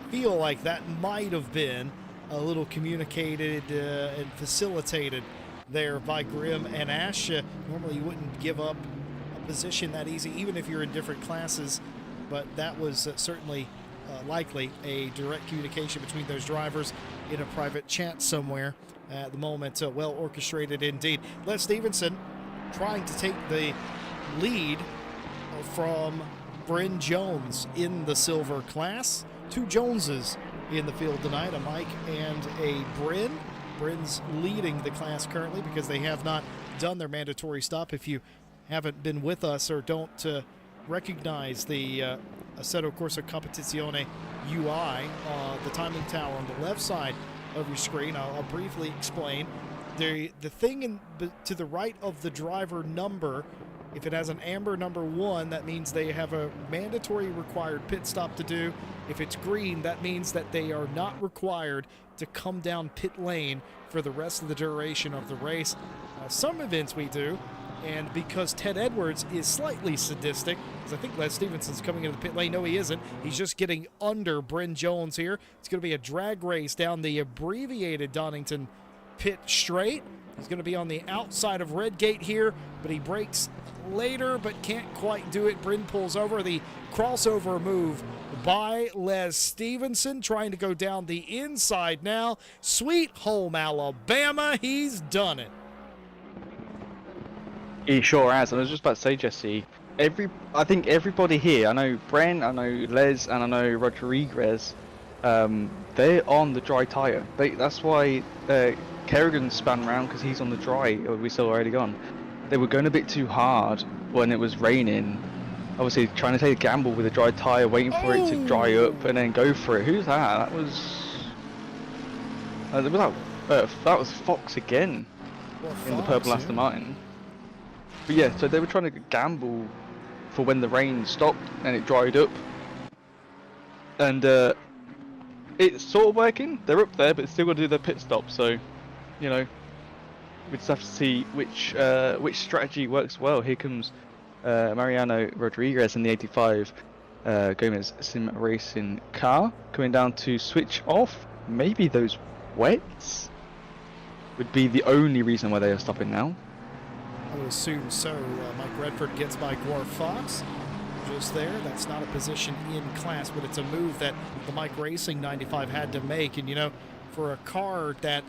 feel like that might have been a little communicated and facilitated there by Grim and Ash. Normally you wouldn't give up a position that easy, even if you're in different classes, but that was certainly likely a direct communication between those drivers in a private chat somewhere at the moment. Well orchestrated indeed. Les Stevenson trying to take the lead from Bryn Jones in the silver class. 2 Joneses in the field tonight, a Mike and a Bryn. Bryn's leading the class currently because they have not done their mandatory stop. If you haven't been with us or don't recognize the Assetto Corsa Competizione UI, the timing tower on the left side of your screen, I'll briefly explain. The thing to the right of the driver number, if it has an amber number 1, that means they have a mandatory required pit stop to do. If it's green, that means that they are not required to come down pit lane for the rest of the duration of the race. Some events we do, and because Ted Edwards is slightly sadistic, because I think Les Stevenson's coming into the pit lane. No, he isn't. He's just getting under Bryn Jones here. It's going to be a drag race down the abbreviated Donington pit straight. He's going to be on the outside of Redgate here, but he brakes later but can't quite do it. Bryn pulls over. The crossover move by Les Stevenson, trying to go down the inside now. Sweet home Alabama, he's done it. He sure has. And I was just about to say, Jesse, I think everybody here, I know Brent, I know Les, and I know Rodriguez, they're on the dry tyre. That's why Kerrigan spun round, because he's on the dry. We saw already gone. They were going a bit too hard when it was raining. Obviously trying to take a gamble with a dry tyre, waiting for it to dry up and then go for it. Who's that? That was Fox again, in the purple Aston Martin. But yeah, so they were trying to gamble for when the rain stopped and it dried up. And it's sort of working. They're up there, but still got to do their pit stop. So, you know, we just have to see which strategy works well. Here comes Mariano Rodriguez in the 85 Gomez Sim Racing car, coming down to switch off. Maybe those wets would be the only reason why they are stopping now. I would assume so. Mike Redford gets by Gore Fox. just there. That's not a position in class, but it's a move that the Mike Racing 95 had to make. And, you know, for a car that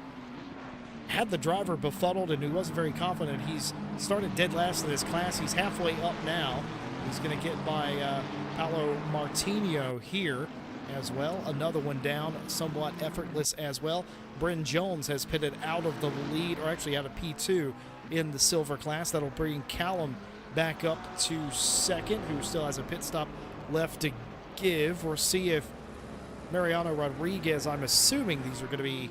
had the driver befuddled and who wasn't very confident, he's started dead last in this class. He's halfway up now. He's going to get by Paolo Martino here as well. Another one down, somewhat effortless as well. Bryn Jones has pitted out of the lead, or actually out of P2 in the silver class. That'll bring Callum back up to second, who still has a pit stop left to give. We'll see if Mariano Rodriguez, I'm assuming these are going to be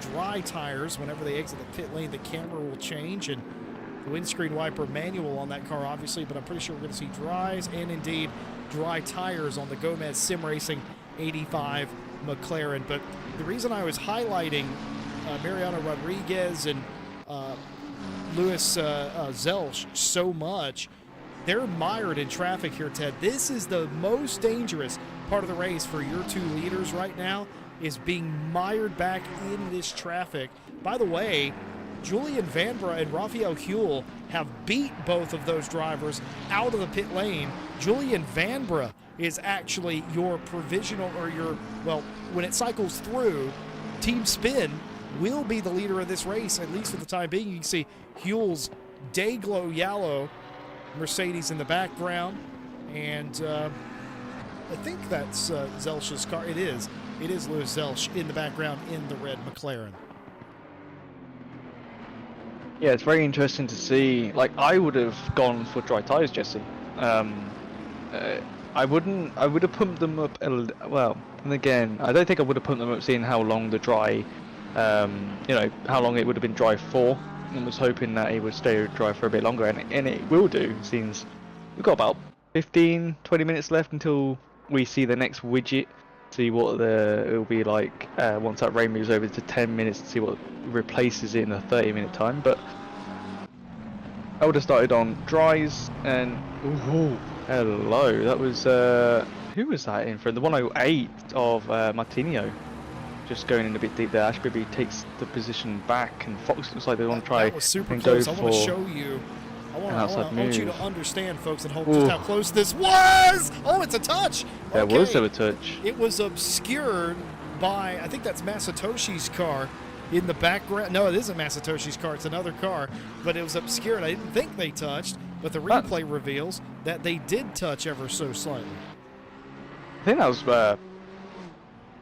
dry tires. Whenever they exit the pit lane, the camera will change, and the windscreen wiper manual on that car, obviously, but I'm pretty sure we're going to see dries and indeed dry tires on the Gomez Sim Racing 85 McLaren. But the reason I was highlighting Mariano Rodriguez and Louis Zelsch so much, they're mired in traffic here, Ted. This is the most dangerous part of the race for your two leaders right now, is being mired back in this traffic. By the way, Julian Vanbrugh and Raphael Huell have beat both of those drivers out of the pit lane. Julian Vanbrugh is actually your provisional, or your, well, when it cycles through, Team Spin will be the leader of this race, at least for the time being. You can see Huell's day-glow yellow Mercedes in the background, and I think that's Zelsch's car. It is Louis Zelsch in the background in the red McLaren. Yeah, it's very interesting to see. Like, I would have gone for dry tires, Jesse. I would have pumped them up well, and again, I don't think I would have pumped them up seeing how long the dry, you know, how long it would have been dry for, and was hoping that it would stay dry for a bit longer, and it will do, since we've got about 15-20 minutes left until we see the next widget, see what it'll be like once that rain moves over to 10 minutes, to see what replaces it in a 30-minute time. But I would have started on dries, and ooh, hello, that was who was that in front? The 108 of Martino, just going in a bit deep there. Ashby takes the position back, and Fox looks like they want to try that was super and close. go I want for to show you. I want you to understand, folks, at home, Ooh. just how close this was. Oh, it's a touch. There Okay. was a touch. It was obscured by, I think that's Masatoshi's car in the background. No, it isn't Masatoshi's car. It's another car. But it was obscured. I didn't think they touched, but the replay reveals that they did touch ever so slightly. I think that was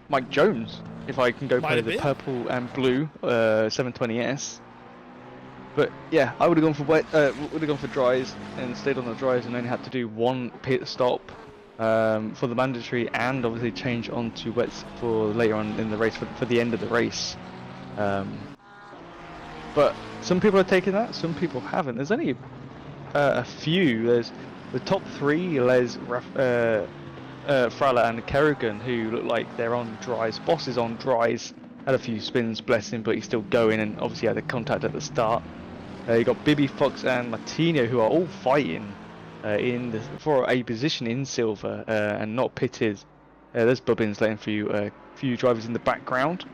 Mike Jones, if I can go Might play have the been. purple and blue 720S. But yeah, I would have gone for would have gone for dries and stayed on the dries, and only had to do one pit stop for the mandatory, and obviously change onto wets for later on in the race, for the end of the race. But some people are taking that, some people haven't. There's only a few. There's the top three: Les, Frala and Kerrigan, who look like they're on dries. Boss is on dries, had a few spins, bless him, but he's still going, and obviously had the contact at the start. You got Bibby, Fox and Martino, who are all fighting for a position in silver and not pitted. There's Bubbins letting through a few drivers in the background,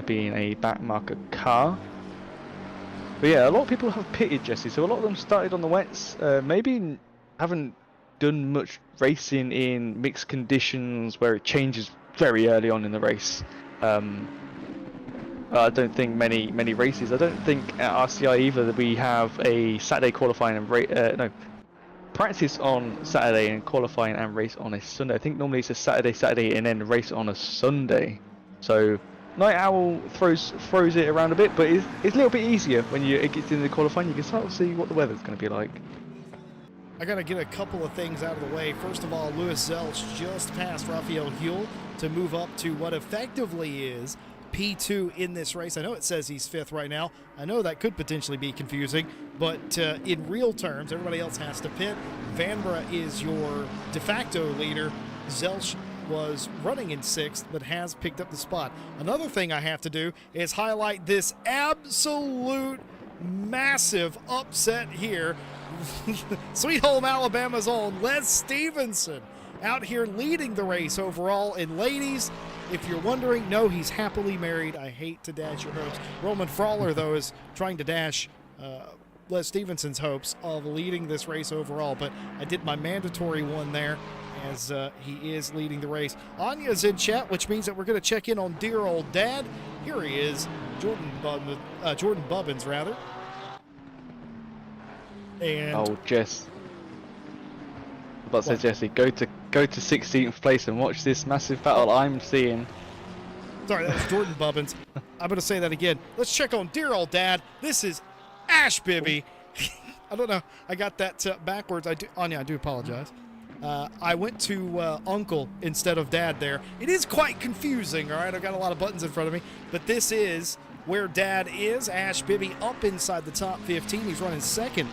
being a back marker car. But yeah, a lot of people have pitted, Jesse, so a lot of them started on the wets, maybe haven't done much racing in mixed conditions where it changes very early on in the race. I don't think many races. I don't think at RCI either that we have a Saturday qualifying and practice on Saturday and qualifying and race on a Sunday. I think normally it's a Saturday and then race on a Sunday. So Night Owl throws it around a bit, but it's a little bit easier when it gets into the qualifying. You can start to see what the weather's going to be like. I got to get a couple of things out of the way. First of all, Louis Zelsch just passed Raphael Huell to move up to what effectively is P2 in this race. I know it says he's 5th right now. I know that could potentially be confusing, but in real terms, everybody else has to pit. Vanbrugh is your de facto leader. Zelsch was running in 6th, but has picked up the spot. Another thing I have to do is highlight this absolute massive upset here. Sweet Home, Alabama's own Les Stevenson out here leading the race overall. And ladies, if you're wondering, no, he's happily married. I hate to dash your hopes. Roman Frawler, though, is trying to dash Les Stevenson's hopes of leading this race overall, but I did my mandatory one there as he is leading the race. Anya's in chat, which means that we're going to check in on dear old dad. Here he is, Jordan Bubbins, rather. And oh, Jess. I was about to say, Jesse, go to 16th place and watch this massive battle I'm seeing. Sorry, that was Jordan Bubbins. I'm going to say that again. Let's check on dear old dad. This is Ash Bibby. I don't know. I got that backwards. Anya, I do apologize. I went to uncle instead of dad there. It is quite confusing, all right? I've got a lot of buttons in front of me. But this is where dad is. Ash Bibby up inside the top 15. He's running second.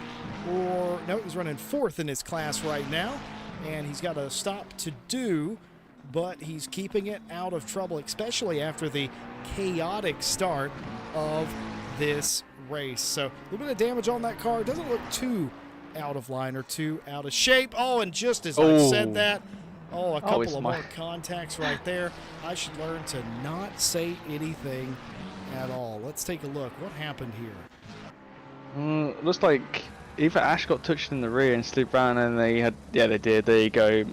Or, no, he's running fourth in his class right now. And he's got a stop to do, but he's keeping it out of trouble, especially after the chaotic start of this race. So a little bit of damage on that car. It doesn't look too out of line or too out of shape. Oh, and just as I said that, a couple of more contacts right there. I should learn to not say anything at all. Let's take a look. What happened here? Looks like either Ash got touched in the rear and slid round, and they did. There you go.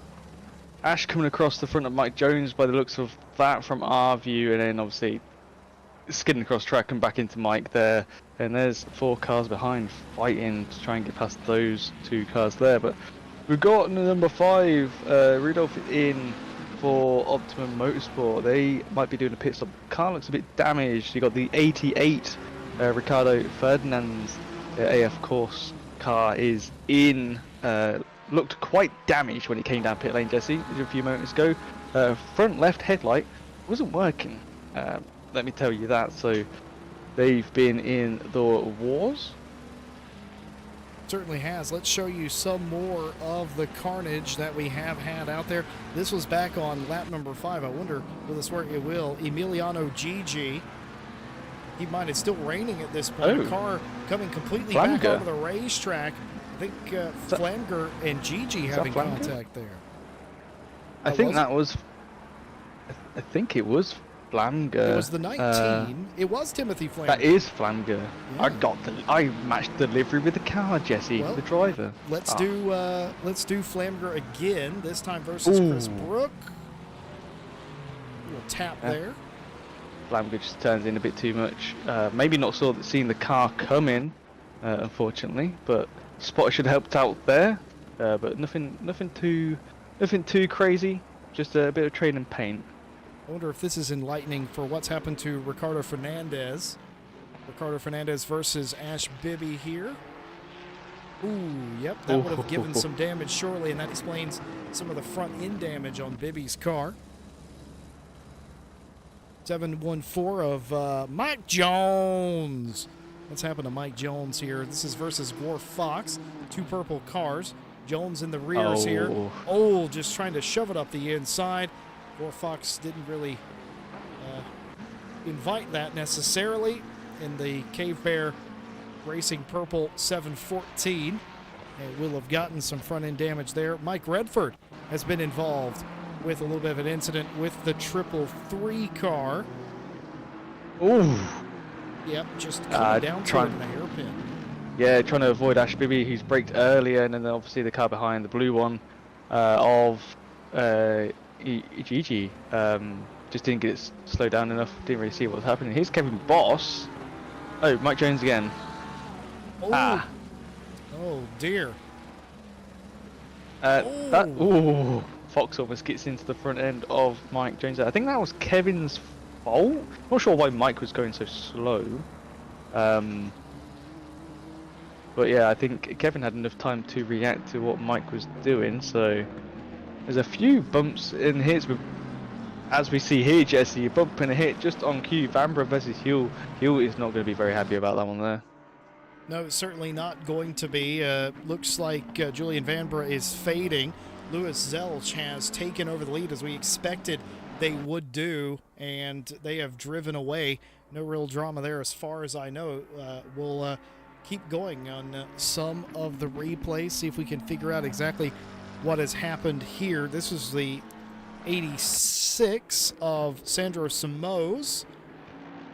Ash coming across the front of Mike Jones by the looks of that from our view, and then obviously skidding across track and back into Mike there. And there's 4 cars behind fighting to try and get past those 2 cars there. But we've got number 5, Rudolph in for Optimum Motorsport. They might be doing a pit stop. Car looks a bit damaged. You got the 88 Ricardo Ferdinand's AF course car is in. Looked quite damaged when it came down pit lane, Jesse, a few moments ago. Front left headlight wasn't working, let me tell you that. So they've been in the wars. Certainly has. Let's show you some more of the carnage that we have had out there. This was back on lap number 5. I wonder, will this work? It will. Emiliano Gigi. Keep in mind, it's still raining at this point. The car coming completely back onto the racetrack. I think Flamger and Gigi having contact there. I think that was. I think it was Flamger. It was the 19. It was Timothy Flamger. That is Flamger. Yeah. I matched the livery with the car, Jesse, the driver. Let's do Flamger again. This time versus Chris Brook. Little tap there. Flamger just turns in a bit too much. Maybe not seeing the car coming, unfortunately, but spotter should have helped out there. But nothing too crazy. Just a bit of training paint. I wonder if this is enlightening for what's happened to Ricardo Fernandez. Ricardo Fernandez versus Ash Bibby here. Ooh, yep, that would have given some damage surely, and that explains some of the front end damage on Bibby's car. 714 of Mike Jones. What's happened to Mike Jones here? This is versus Gore Fox. 2 purple cars. Jones in the rears here. Oh, just trying to shove it up the inside. Gore Fox didn't really invite that necessarily in the Cave Bear Racing Purple 714. It will have gotten some front end damage there. Mike Redford has been involved with a little bit of an incident with the 333 car. Ooh. Yep, just coming down to it in the hairpin. Yeah, trying to avoid Ash Bibby, who's braked earlier, and then obviously the car behind, the blue one, of Gigi, just didn't get it slowed down enough, didn't really see what was happening. Here's Kevin Boss. Oh, Mike Jones again. Oh, oh dear. Fox almost gets into the front end of Mike Jones. I think that was Kevin's fault. Not sure why Mike was going so slow. But yeah, I think Kevin had enough time to react to what Mike was doing. So there's a few bumps and hits with, as we see here, Jesse, a bump and a hit just on cue. Vanbrugh versus Huell. Huell is not going to be very happy about that one there. No, it's certainly not going to be. Looks like Julian Vanbrugh is fading. Louis Zelch has taken over the lead as we expected they would do, and they have driven away. No real drama there as far as I know. We'll keep going on some of the replays, see if we can figure out exactly what has happened here. This is the 86 of Sandro Somos.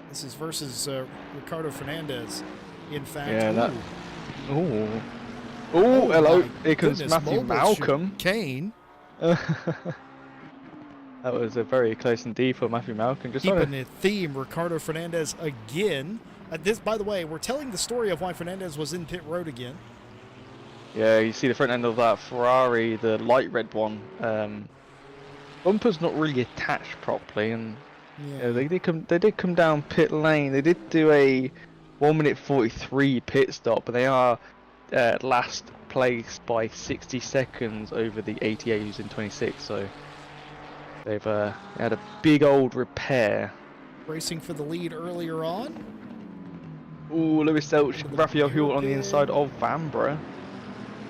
This is versus Ricardo Fernandez. In fact, Oh, Oh hello. my Here comes goodness, Matthew mobile Malcolm. chicane. That was a very close and deep for Matthew Malcolm. Just Keeping trying the theme, Ricardo Fernandez again. This, by the way, we're telling the story of why Fernandez was in pit road again. yeah, you see the front end of that Ferrari, the light red one. Bumper's not really attached properly, and Yeah. they did come down pit lane. They did do a 1 minute 43 pit stop, but they are last place by 60 seconds over the 88 who's in 26. So they've had a big old repair. Racing for the lead earlier on. Ooh, Lewis Elch, Raphael Huel on the Hairpin. inside of Vanbrugh.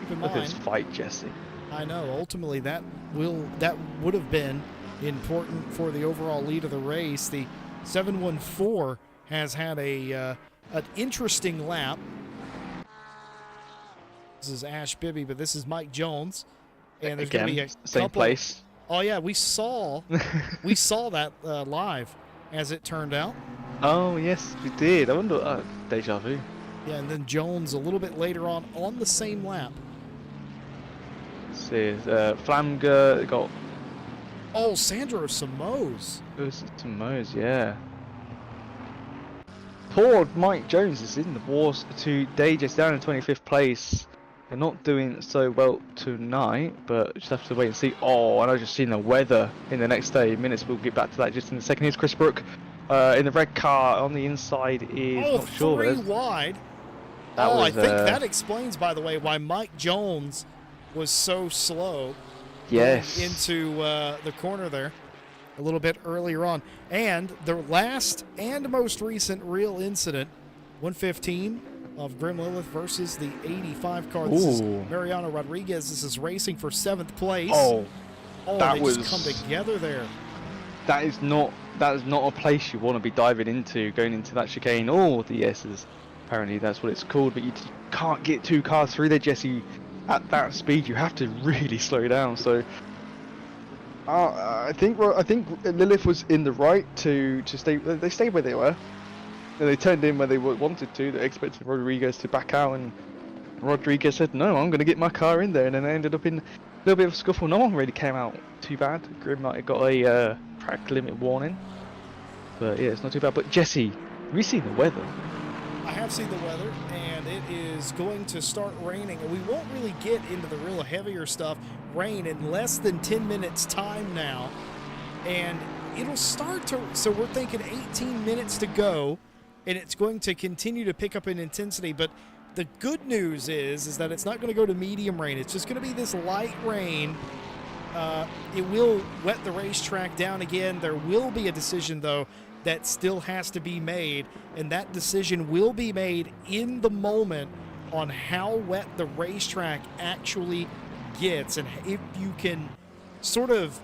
Keep in Look at this mind, fight, Jesse. I know, ultimately that would have been important for the overall lead of the race. The 714 has had an interesting lap. This is Ash Bibby, but this is Mike Jones, and there's going to be a same couple. place. Oh yeah, we saw that live, as it turned out. Oh yes, we did. I wonder. Deja vu. Yeah, and then Jones a little bit later on the same lap. Let's see, Flamger got. Oh, Sandro Samos. It was some Mo's, yeah. Poor Mike Jones is in the wars today, just down in 25th place. They're not doing so well tonight, but just have to wait and see. Oh, and I've just seen the weather in the next 30 minutes. We'll get back to that just in a second. Here's Chris Brook in the red car on the inside is not sure. Three wide. I think that explains, by the way, why Mike Jones was so slow. Yes. Into the corner there a little bit earlier on. And the last and most recent real incident, 115 of Grim Lilith versus the 85 car. This is Mariano Rodriguez. This is racing for 7th place. They just come together there. That is not a place you want to be diving into, going into that chicane. Oh, the S's. Apparently that's what it's called, but you can't get 2 cars through there, Jesse. At that speed, you have to really slow down. So, I think Lilith was in the right to stay. They stayed where they were. And they turned in where they wanted to. They expected Rodriguez to back out, and Rodriguez said, "No, I'm going to get my car in there." And then they ended up in a little bit of a scuffle. No one really came out too bad. Grim might have got a track limit warning, but yeah, it's not too bad. But Jesse, have you seen the weather? I have seen the weather, and it is going to start raining, and we won't really get into the real heavier stuff. Rain in less than 10 minutes time now, and it'll start to, so we're thinking 18 minutes to go, and it's going to continue to pick up in intensity. But the good news is that it's not going to go to medium rain. It's just going to be this light rain. It will wet the racetrack down again. There will be a decision, though, that still has to be made, and that decision will be made in the moment on how wet the racetrack actually gets, and if you can sort of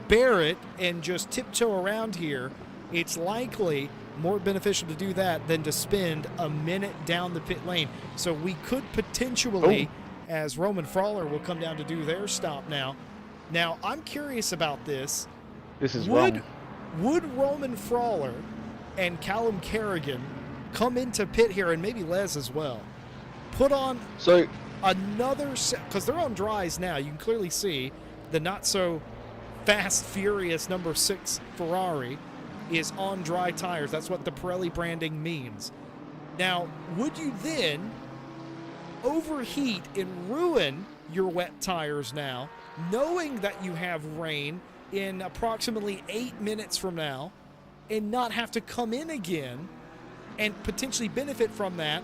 bear it and just tiptoe around here, it's likely more beneficial to do that than to spend a minute down the pit lane. So we could potentially, as Roman Frawler will come down to do their stop now. Now, I'm curious about this. This is wrong. Would Roman Frawler and Callum Kerrigan come into pit here, and maybe Les as well, put on another set, because they're on dries now. You can clearly see the not so fast, furious number 6 Ferrari is on dry tires. That's what the Pirelli branding means. Now, would you then overheat and ruin your wet tires now, knowing that you have rain in approximately 8 minutes from now, and not have to come in again and potentially benefit from that?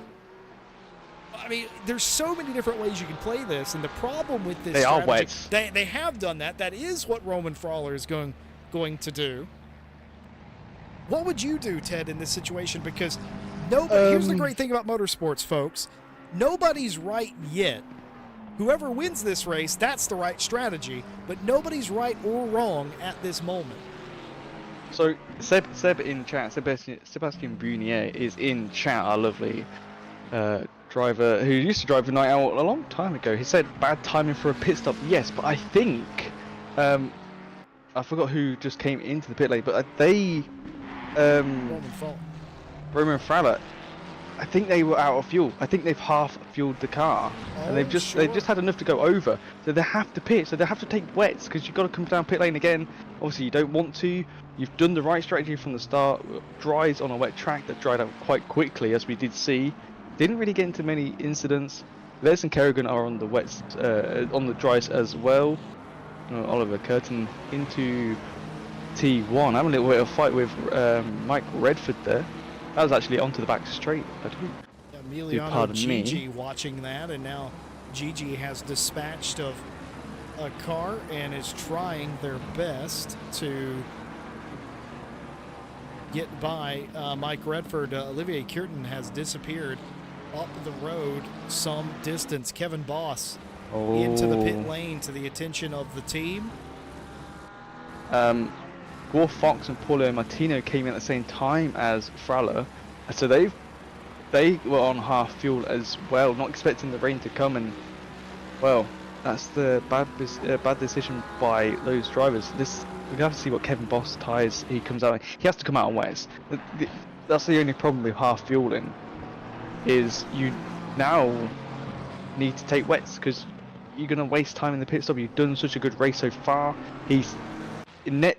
I mean, there's so many different ways you can play this, and the problem with this are strategy, wet. They have done that. That is what Roman Frawler is going to do. What would you do, Ted, in this situation? Because nobody. Here's the great thing about motorsports, folks. Nobody's right yet. Whoever wins this race, that's the right strategy, but nobody's right or wrong at this moment. So Seb in chat, Sebastian Brunier is in chat, our lovely driver who used to drive the night out a long time ago. He said bad timing for a pit stop. Yes, but I think I forgot who just came into the pit lane, but Roman Fowler. I think they were out of fuel. I think they've half fueled the car, and they've just had enough to go over. So they have to pit. So they have to take wets because you've got to come down pit lane again. Obviously, you don't want to. You've done the right strategy from the start. Dries on a wet track that dried out quite quickly, as we did see. Didn't really get into many incidents. Les and Kerrigan are on the wets, on the dries as well. Oliver Curtin into T1. Having a little bit of a fight with Mike Redford there. That was actually onto the back straight. Emiliano Gigi watching that, and now Gigi has dispatched of a car and is trying their best to get by Mike Redford. Olivier Curtin has disappeared up the road some distance. Kevin Boss into the pit lane to the attention of the team. Gore Fox and Paulo Martino came in at the same time as Fraller, so they were on half fuel as well, not expecting the rain to come, and well, that's the bad decision by those drivers. We have to see what Kevin Boss tyres he comes out. He has to come out on wets. That's the only problem with half fueling, is you now need to take wets because you're going to waste time in the pit stop. You've done such a good race so far. He's in net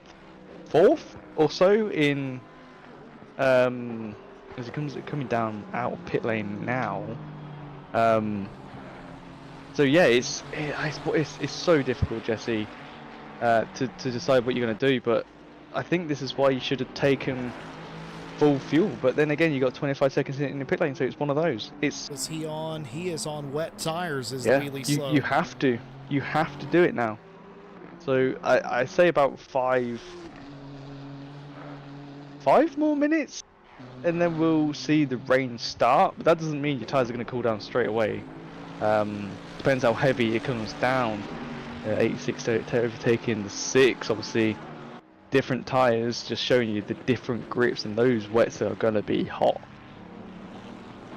4th or so in as it comes coming down out of pit lane now. So yeah, it's so difficult, Jesse, to decide what you're going to do. But I think this is why you should have taken full fuel. But then again, you got 25 seconds in the pit lane, so it's one of those. Is he on? He is on wet tires. Is really slow. You have to do it now. So I say about five more minutes, and then we'll see the rain start. But that doesn't mean your tyres are going to cool down straight away. Depends how heavy it comes down. 86 to overtaking the 6, obviously. Different tyres, just showing you the different grips, and those wets are going to be hot.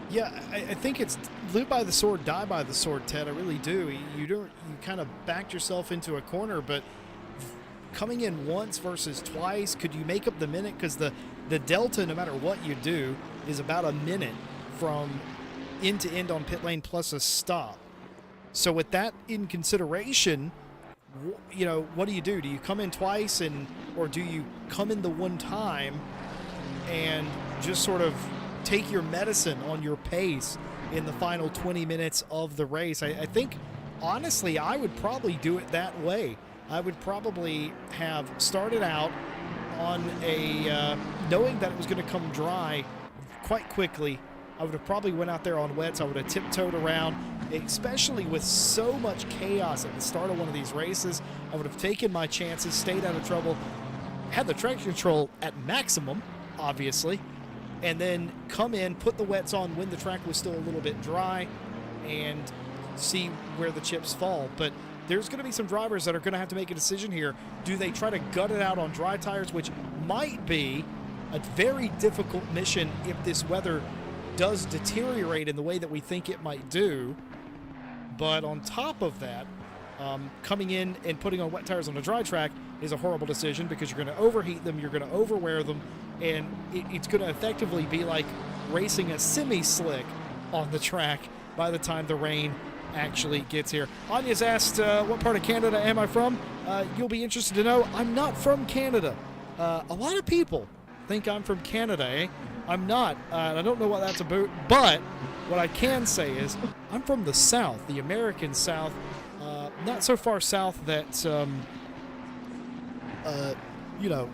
Yeah, I think it's live by the sword, die by the sword, Ted. I really do. You kind of backed yourself into a corner, but coming in once versus twice, could you make up the minute? Because the delta, no matter what you do, is about a minute from end to end on pit lane plus a stop. So with that in consideration, what do you do? Do you come in twice, or do you come in the one time and just sort of take your medicine on your pace in the final 20 minutes of the race? I think, honestly, I would probably do it that way. I would probably have started out on a knowing that it was going to come dry quite quickly. I would have probably went out there on wets. I would have tiptoed around, especially with so much chaos at the start of one of these races. I would have taken my chances, stayed out of trouble, had the traction control at maximum, obviously, and then come in, put the wets on when the track was still a little bit dry, and see where the chips fall. But there's going to be some drivers that are going to have to make a decision here. Do they try to gut it out on dry tires, which might be a very difficult mission if this weather does deteriorate in the way that we think it might do? But on top of that, coming in and putting on wet tires on a dry track is a horrible decision, because you're going to overheat them, you're going to overwear them, and it's going to effectively be like racing a semi-slick on the track by the time the rain actually gets here. Anya's asked, what part of Canada am I from? You'll be interested to know I'm not from Canada. A lot of people think I'm from Canada, eh? I'm not. I don't know what that's about, but what I can say is I'm from the South, the American South, not so far south that,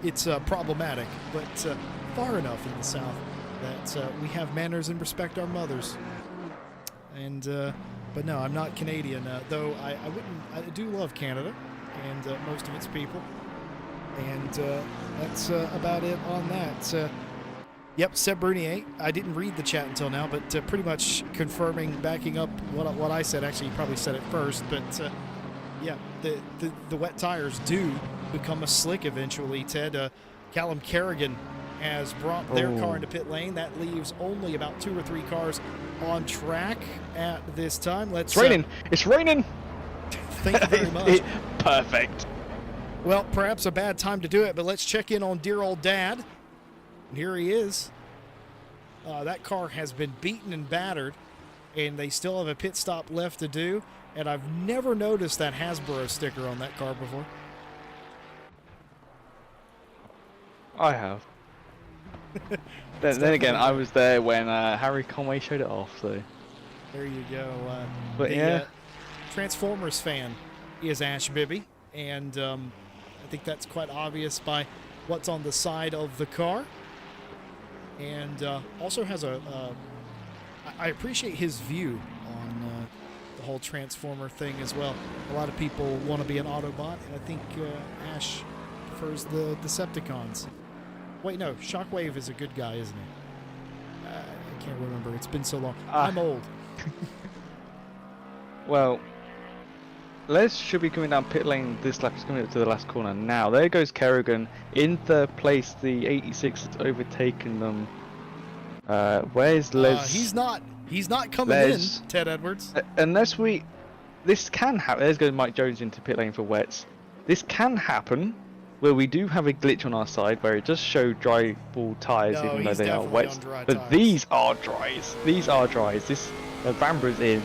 it's problematic, but far enough in the South that we have manners and respect our mothers. And, but no, I'm not Canadian, though I do love Canada and most of its people. And that's about it on that. Yep, Seb Brunier. I didn't read the chat until now, but pretty much confirming, backing up what I said. Actually, you probably said it first, but yeah, the wet tires do become a slick eventually, Ted. Callum Kerrigan has brought their car into pit lane. That leaves only about 2 or 3 cars on track at this time. It's raining. It's raining. Thank you very much. Perfect. Well, perhaps a bad time to do it, but let's check in on dear old Dad. And here he is. That car has been beaten and battered, and they still have a pit stop left to do. And I've never noticed that Hasbro sticker on that car before. I have. then again, I was there when Harry Conway showed it off, so. There you go. But yeah. Transformers fan is Ash Bibby, and I think that's quite obvious by what's on the side of the car. And also has I appreciate his view on the whole Transformer thing as well. A lot of people want to be an Autobot, and I think Ash prefers the Decepticons. Wait, no, Shockwave is a good guy, isn't he? I can't remember. It's been so long. I'm old. Well, Les should be coming down pit lane. This lap is coming up to the last corner now. There goes Kerrigan in third place. The 86 has overtaken them. Where's Les? He's not coming in, Ted Edwards. Unless this can happen. There's goes Mike Jones into pit lane for wets. This can happen where we do have a glitch on our side where it does show dry ball tyres even though they are wets. But these are dries. These are dries. This Vanbra's in.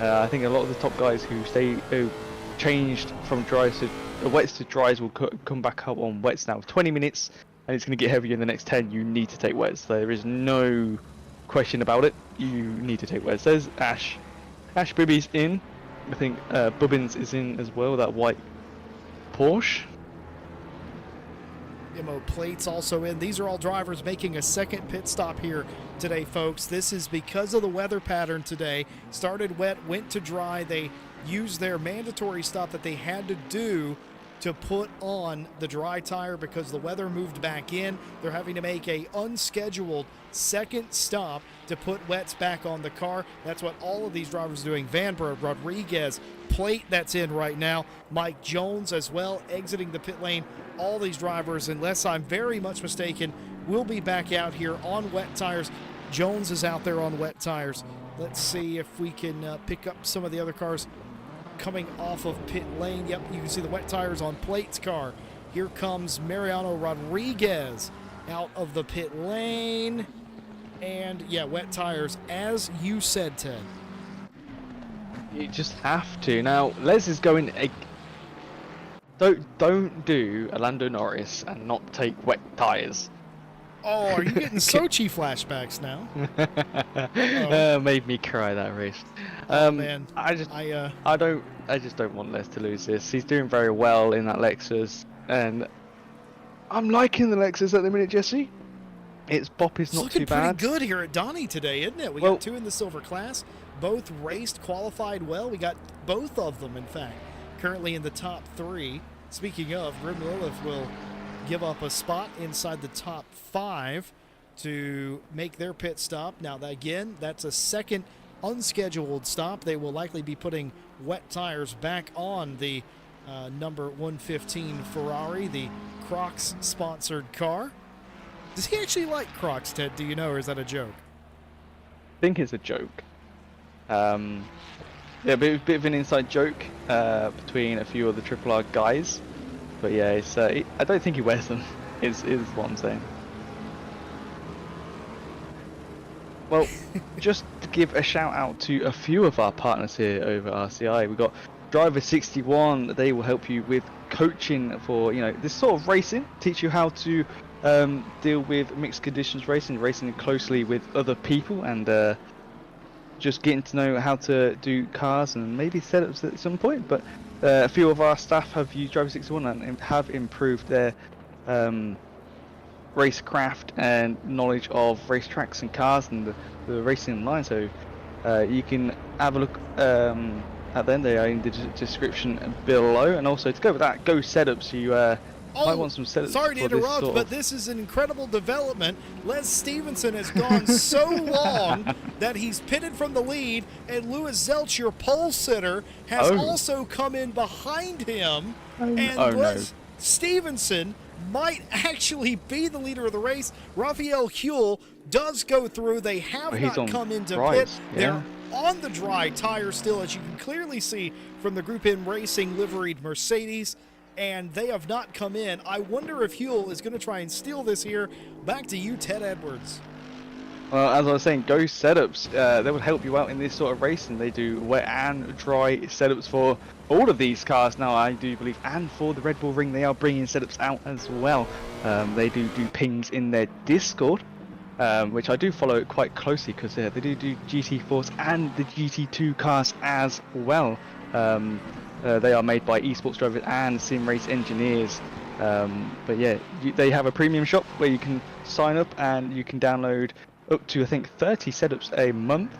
I think a lot of the top guys who changed from dries to wets to dries will come back up on wets now. 20 minutes, and it's going to get heavier in the next 10. You need to take wets. There is no question about it. You need to take wets. There's Ash. Ash Bibby's in. I think Bubbins is in as well. That white Porsche. Immo Plate's also in. These are all drivers making a second pit stop here today, folks. This is because of the weather pattern today. Started wet, went to dry. They used their mandatory stop that they had to do to put on the dry tire because the weather moved back in. They're having to make a unscheduled second stop to put wets back on the car. That's what all of these drivers are doing. Vanbrugh, Rodriguez, Plate that's in right now. Mike Jones as well exiting the pit lane. All these drivers, unless I'm very much mistaken, will be back out here on wet tires. Jones is out there on wet tires. Let's see if we can pick up some of the other cars coming off of pit lane. Yep, you can see the wet tires on Plate's car. Here comes Mariano Rodriguez out of the pit lane. And yeah, wet tires, as you said, Ted. You just have to. Now, Les is going... Don't do a Lando Norris and not take wet tires. Oh, are you getting Sochi flashbacks now? Made me cry that race. Oh man, I just don't want Les to lose this. He's doing very well in that Lexus, and I'm liking the Lexus at the minute, Jesse. Its bop is not too bad. Looking pretty good here at Donnie today, isn't it? We got two in the silver class. Both raced, qualified well. We got both of them, in fact, currently in the top three. Speaking of, Grim Lilith will give up a spot inside the top 5 to make their pit stop. Now, again, that's a second unscheduled stop. They will likely be putting wet tires back on the number 115 Ferrari, the Crocs-sponsored car. Does he actually like Crocs, Ted? Do you know, or is that a joke? I think it's a joke. Yeah, a bit of an inside joke between a few of the Triple R guys. But yeah, it's, I don't think he wears them, is what I'm saying. Well, just to give a shout out to a few of our partners here over RCI. We've got Driver 61. They will help you with coaching for, you know, this sort of racing, teach you how to deal with mixed conditions racing closely with other people, and just getting to know how to do cars and maybe setups at some point. But a few of our staff have used Driver 61 and have improved their racecraft and knowledge of racetracks and cars and the racing online. So you can have a look at them. They are in the description below. And also, to go with that, Go Setups. You might want some setups. Sorry to interrupt, but this is an incredible development. Les Stevenson has gone so long that he's pitted from the lead, and Lewis Zelch, your pole sitter, has also come in behind him. Les Stevenson might actually be the leader of the race. Raphael Huell does go through. They have not come into pit. They're on the dry tire still, as you can clearly see from the Group N Racing liveried Mercedes, and they have not come in. I wonder if Huell is going to try and steal this here. Back to you, Ted Edwards. Well, as I was saying, Ghost setups, they will help you out in this sort of racing. They do wet and dry setups for all of these cars now, I do believe, and for the Red Bull Ring, they are bringing setups out as well. They do pings in their Discord, which I do follow quite closely because they do GT Force and the GT2 cars as well. They are made by esports drivers and sim race engineers. But yeah, they have a premium shop where you can sign up and you can download up to I think 30 setups a month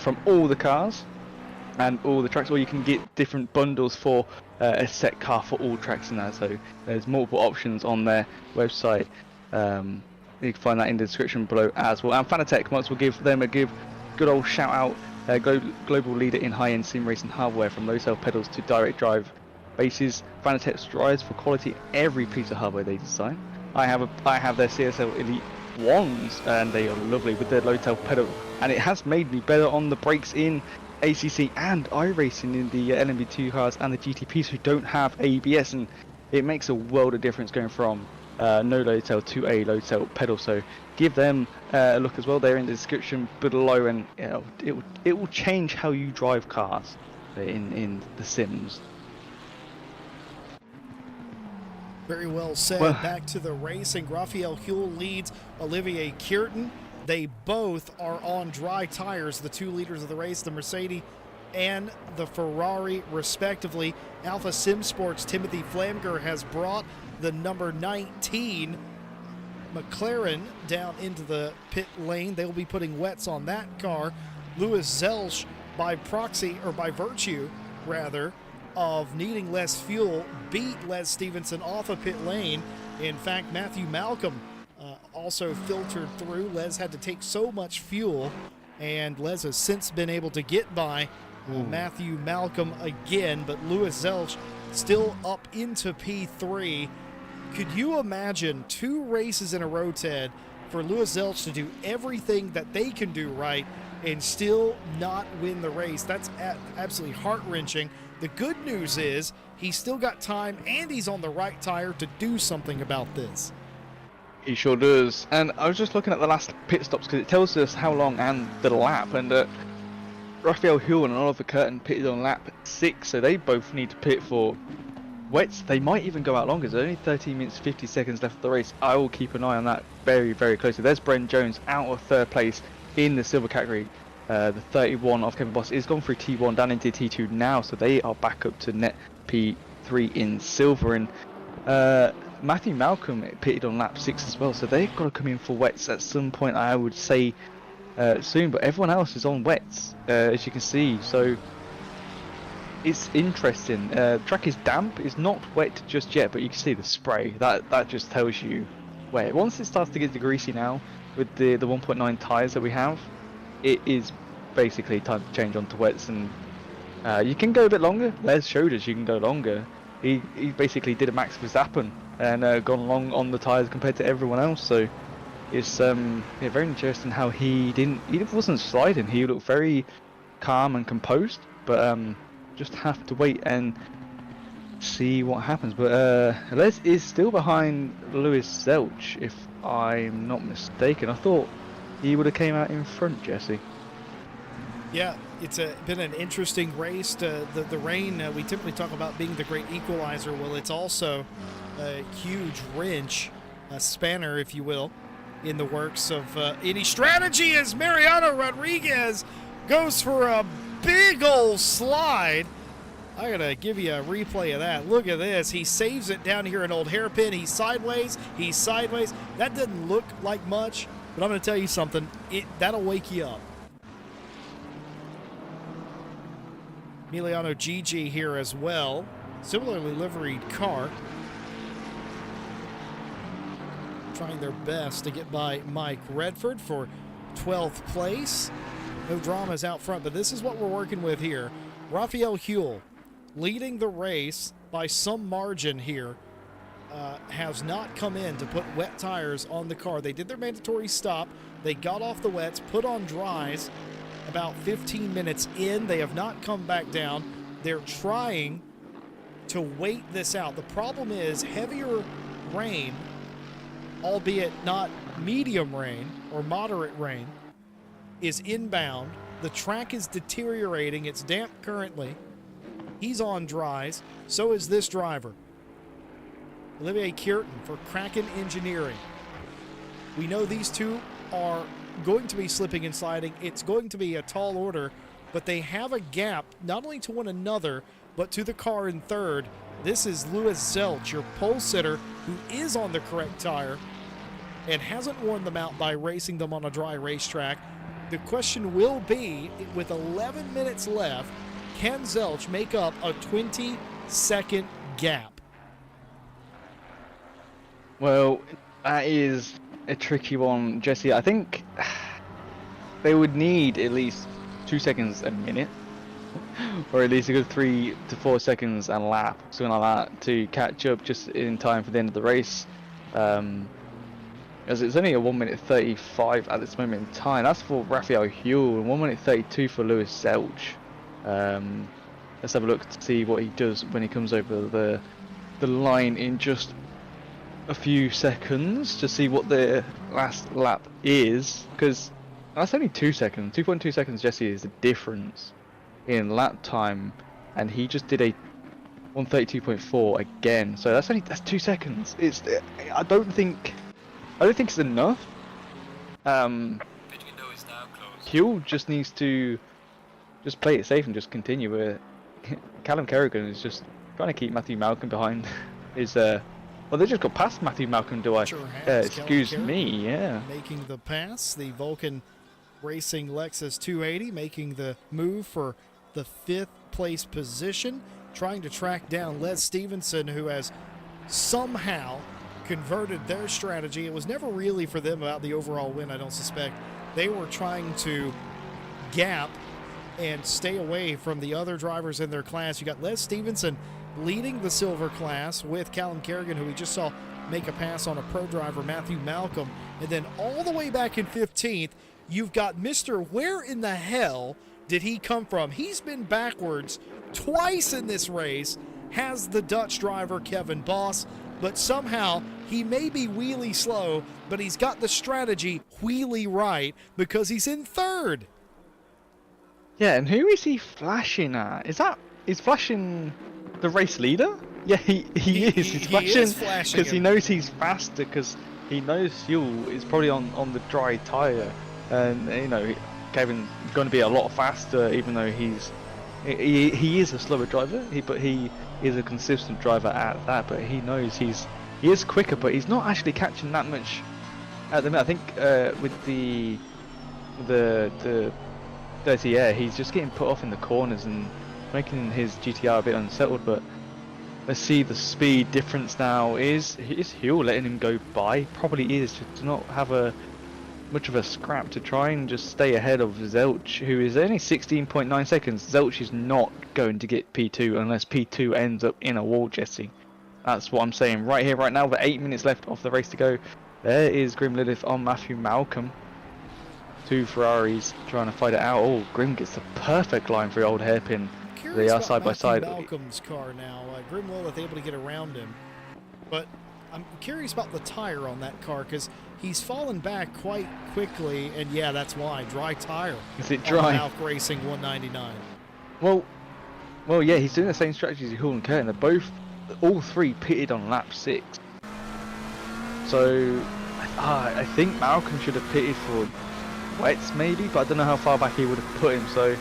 from all the cars and all the tracks, or you can get different bundles for a set car for all tracks and that. So there's multiple options on their website. You can find that in the description below as well. And Fanatec once will give them a good old shout out. Global leader in high-end sim racing hardware, from low cell pedals to direct drive bases. Fanatec strives for quality in every piece of hardware they design. I have their CSL Elite ones, and they are lovely with their low tail pedal, and it has made me better on the brakes in ACC and iRacing in the LMP2 cars and the GTPs who don't have ABS, and it makes a world of difference going from no low tail to a low tail pedal. So give them a look as well. They're in the description below, and it will change how you drive cars in the sims. Very well said. Well, back to the racing. Raphael Huell leads Olivier Kierten. They both are on dry tires, the two leaders of the race, the Mercedes and the Ferrari, respectively. Alpha Sim Sports' Timothy Flamger has brought the number 19 McLaren down into the pit lane. They will be putting wets on that car. Louis Zelsch, by proxy, or by virtue, rather, of needing less fuel, beat Les Stevenson off a pit lane. In fact, Matthew Malcolm also filtered through. Les had to take so much fuel, and Les has since been able to get by Matthew Malcolm again, but Louis Zelsch still up into P3. Could you imagine 2 races in a row, Ted, for Louis Zelsch to do everything that they can do right and still not win the race? That's absolutely heart-wrenching. The good news is he's still got time and he's on the right tire to do something about this. He sure does. And I was just looking at the last pit stops because it tells us how long and the lap. And Raphael Huell and Oliver Curtin pitted on lap 6, so they both need to pit for wets. They might even go out longer. There's only 13 minutes 50 seconds left of the race. I will keep an eye on that very, very closely. There's Bren Jones out of 3rd place in the silver category. The 31 of Kevin Boss is gone through T1 down into T2 now, so they are back up to net P3 in silver. And Matthew Malcolm pitted on lap 6 as well, so they've got to come in for wets at some point, I would say soon. But everyone else is on wets, as you can see, so it's interesting. The track is damp, it's not wet just yet, but you can see the spray. That just tells you where. Once it starts to get greasy now with the 1.9 tyres that we have, it is basically time to change onto wets, and you can go a bit longer. Les showed us you can go longer. He basically did a Max Verstappen and gone long on the tyres compared to everyone else. So it's very interesting how he wasn't sliding. He looked very calm and composed, but just have to wait and see what happens. But Les is still behind Louis Zelch, if I'm not mistaken. I thought he would have came out in front, Jesse. Yeah, it's been an interesting race. The rain, we typically talk about being the great equalizer. Well, it's also a huge wrench, a spanner, if you will, in the works of any strategy, as Mariano Rodriguez goes for a big old slide. I gotta give you a replay of that. Look at this. He saves it down here in Old Hairpin. He's sideways. That doesn't look like much, but I'm gonna tell you something. That'll wake you up. Emiliano Gigi here as well. Similarly liveried car. Trying their best to get by Mike Redford for 12th place. No dramas out front, but this is what we're working with here. Raphael Huell leading the race by some margin here. Has not come in to put wet tires on the car. They did their mandatory stop. They got off the wets, put on dries. About 15 minutes in, they have not come back down. They're trying to wait this out. The problem is heavier rain albeit not medium rain or moderate rain, is inbound. The track is deteriorating. It's damp currently. He's on dries. So is this driver, Olivier Kierton for Kraken Engineering. We know these two are going to be slipping and sliding. It's going to be a tall order, but they have a gap not only to one another, but to the car in third. This is Louis Zelch, your pole sitter, who is on the correct tire and hasn't worn them out by racing them on a dry racetrack. The question will be, with 11 minutes left, can Zelch make up a 20-second gap? Well, that is a tricky one, Jesse. I think they would need at least 2 seconds a minute, or at least a good 3 to 4 seconds a lap, something like that, to catch up just in time for the end of the race. As it's only a 1 minute 35 at this moment in time. That's for Raphael Huell, and 1 minute 32 for Louis Zelch. Let's have a look to see what he does when he comes over the line in just a few seconds to see what the last lap is, because that's only 2 seconds. 2.2 seconds, Jesse, is the difference in lap time, and he just did a 132.4 again. So that's 2 seconds. I don't think it's enough. Huell just needs to just play it safe and just continue with it. Callum Kerrigan is just trying to keep Matthew Malcolm behind his well, they just got past Matthew Malcolm, do I? Sure has. Excuse me, yeah. Making the pass, the Vulcan Racing Lexus 280 making the move for the 5th place position, trying to track down Les Stevenson, who has somehow converted their strategy. It was never really for them about the overall win, I don't suspect. They were trying to gap and stay away from the other drivers in their class. You got Les Stevenson leading the silver class with Callum Kerrigan, who we just saw make a pass on a pro driver, Matthew Malcolm. And then all the way back in 15th, you've got Mr. Where in the hell did he come from? He's been backwards twice in this race, has the Dutch driver Kevin Boss, but somehow he may be wheelie slow, but he's got the strategy wheelie right because he's in third. Yeah, and who is he flashing at? Is flashing the race leader? Yeah, he is. He's flashing because he knows he's faster, because he knows Huell is probably on the dry tyre, and you know Kevin's going to be a lot faster, even though he is a slower driver. But he is a consistent driver at that. But he knows he is quicker, but he's not actually catching that much at the minute. I think with the dirty air, he's just getting put off in the corners and making his GTR a bit unsettled. But let's see the speed difference now. Is Huell letting him go by? Probably is, to not have much of a scrap, to try and just stay ahead of Zelch, who is only 16.9 seconds. Zelch is not going to get P2 unless P2 ends up in a wall, Jesse. That's what I'm saying right here, right now, with 8 minutes left of the race to go. There is Grim Lilith on Matthew Malcolm. 2 Ferraris trying to fight it out. Oh, Grim gets the perfect line for the old hairpin. They are side by side. Malcolm's car now. Grim Lilith able to get around him, but I'm curious about the tire on that car, because he's fallen back quite quickly, and yeah, that's why. Dry tire. Is it dry? Alf Racing 199. Well, yeah, he's doing the same strategy as Huell and Curtin. They're all three pitted on lap 6. So I think Malcolm should have pitted for wets maybe, but I don't know how far back he would have put him. So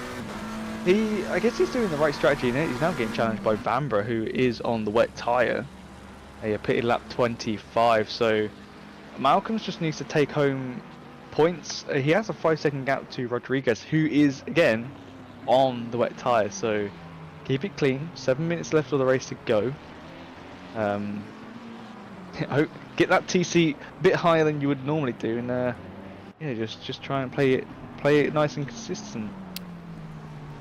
I guess he's doing the right strategy, and he's now getting challenged by Bambra, who is on the wet tyre. He pitted lap 25, so Malcolm just needs to take home points. He has a 5-second gap to Rodriguez, who is again on the wet tyre. So keep it clean. 7 minutes left of the race to go. Get that TC a bit higher than you would normally do, and yeah, just try and play it nice and consistent.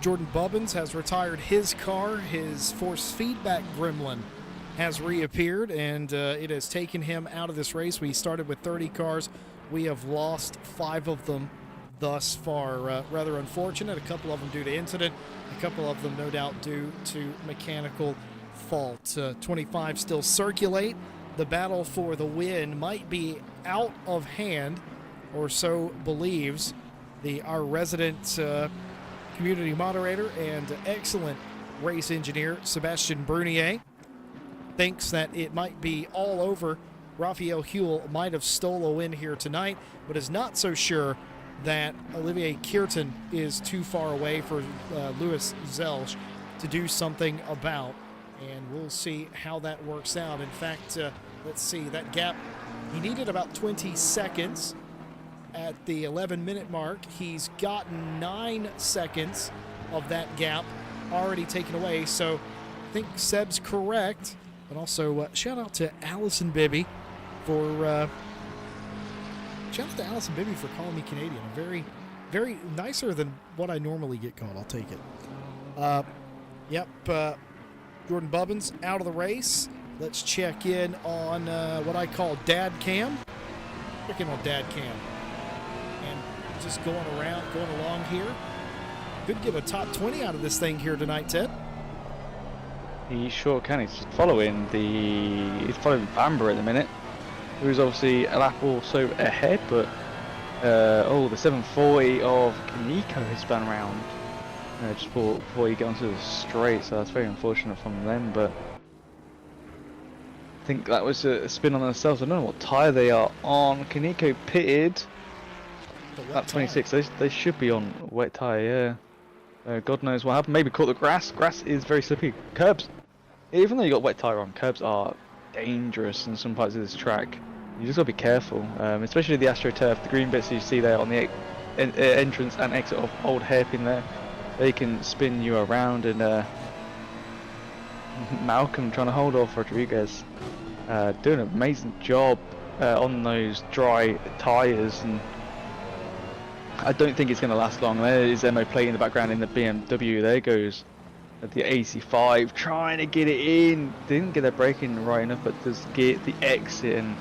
Jordan Bubbins has retired his car. His force feedback gremlin has reappeared, and it has taken him out of this race. We started with 30 cars. We have lost 5 of them thus far. Rather unfortunate. A couple of them due to incident. A couple of them, no doubt, due to mechanical fault. 25 still circulate the battle for the win might be out of hand, or so believes our resident community moderator and excellent race engineer, Sebastien Brunier. Thinks that it might be all over. Raphael Huell might have stole a win here tonight, but is not so sure that Olivier Kierten is too far away for Louis Zelsch to do something about. And we'll see how that works out. In fact, let's see, that gap, he needed about 20 seconds at the 11-minute mark. He's gotten 9 seconds of that gap already taken away. So I think Seb's correct. But also, shout out to Allison Bibby for calling me Canadian. A very, very nicer than what I normally get called. I'll take it. Jordan Bubbins out of the race. Let's check in on what I call Dad Cam. Check in on Dad Cam. And just going along here. Could get a top 20 out of this thing here tonight, Ted. He sure can. He's following Bamber at the minute, who's obviously a lap or so ahead, but the 740 of Kaneko has spun around just before he got onto the straight, so that's very unfortunate from them. But I think that was a spin on themselves. I don't know what tyre they are on. Kaneko pitted lap 26. They should be on wet tyre, yeah. God knows what happened. Maybe caught the grass. Grass is very slippy. Curbs, even though you got wet tyre on, curbs are dangerous in some parts of this track. You just got to be careful, especially the AstroTurf. The green bits you see there on the entrance and exit of Old Hairpin there, they can spin you around. And Malcolm trying to hold off Rodriguez, doing an amazing job on those dry tyres, and I don't think it's going to last long. There is Emo playing in the background in the BMW. There goes the AC5 trying to get it in. Didn't get their braking right enough, but does get the exit. And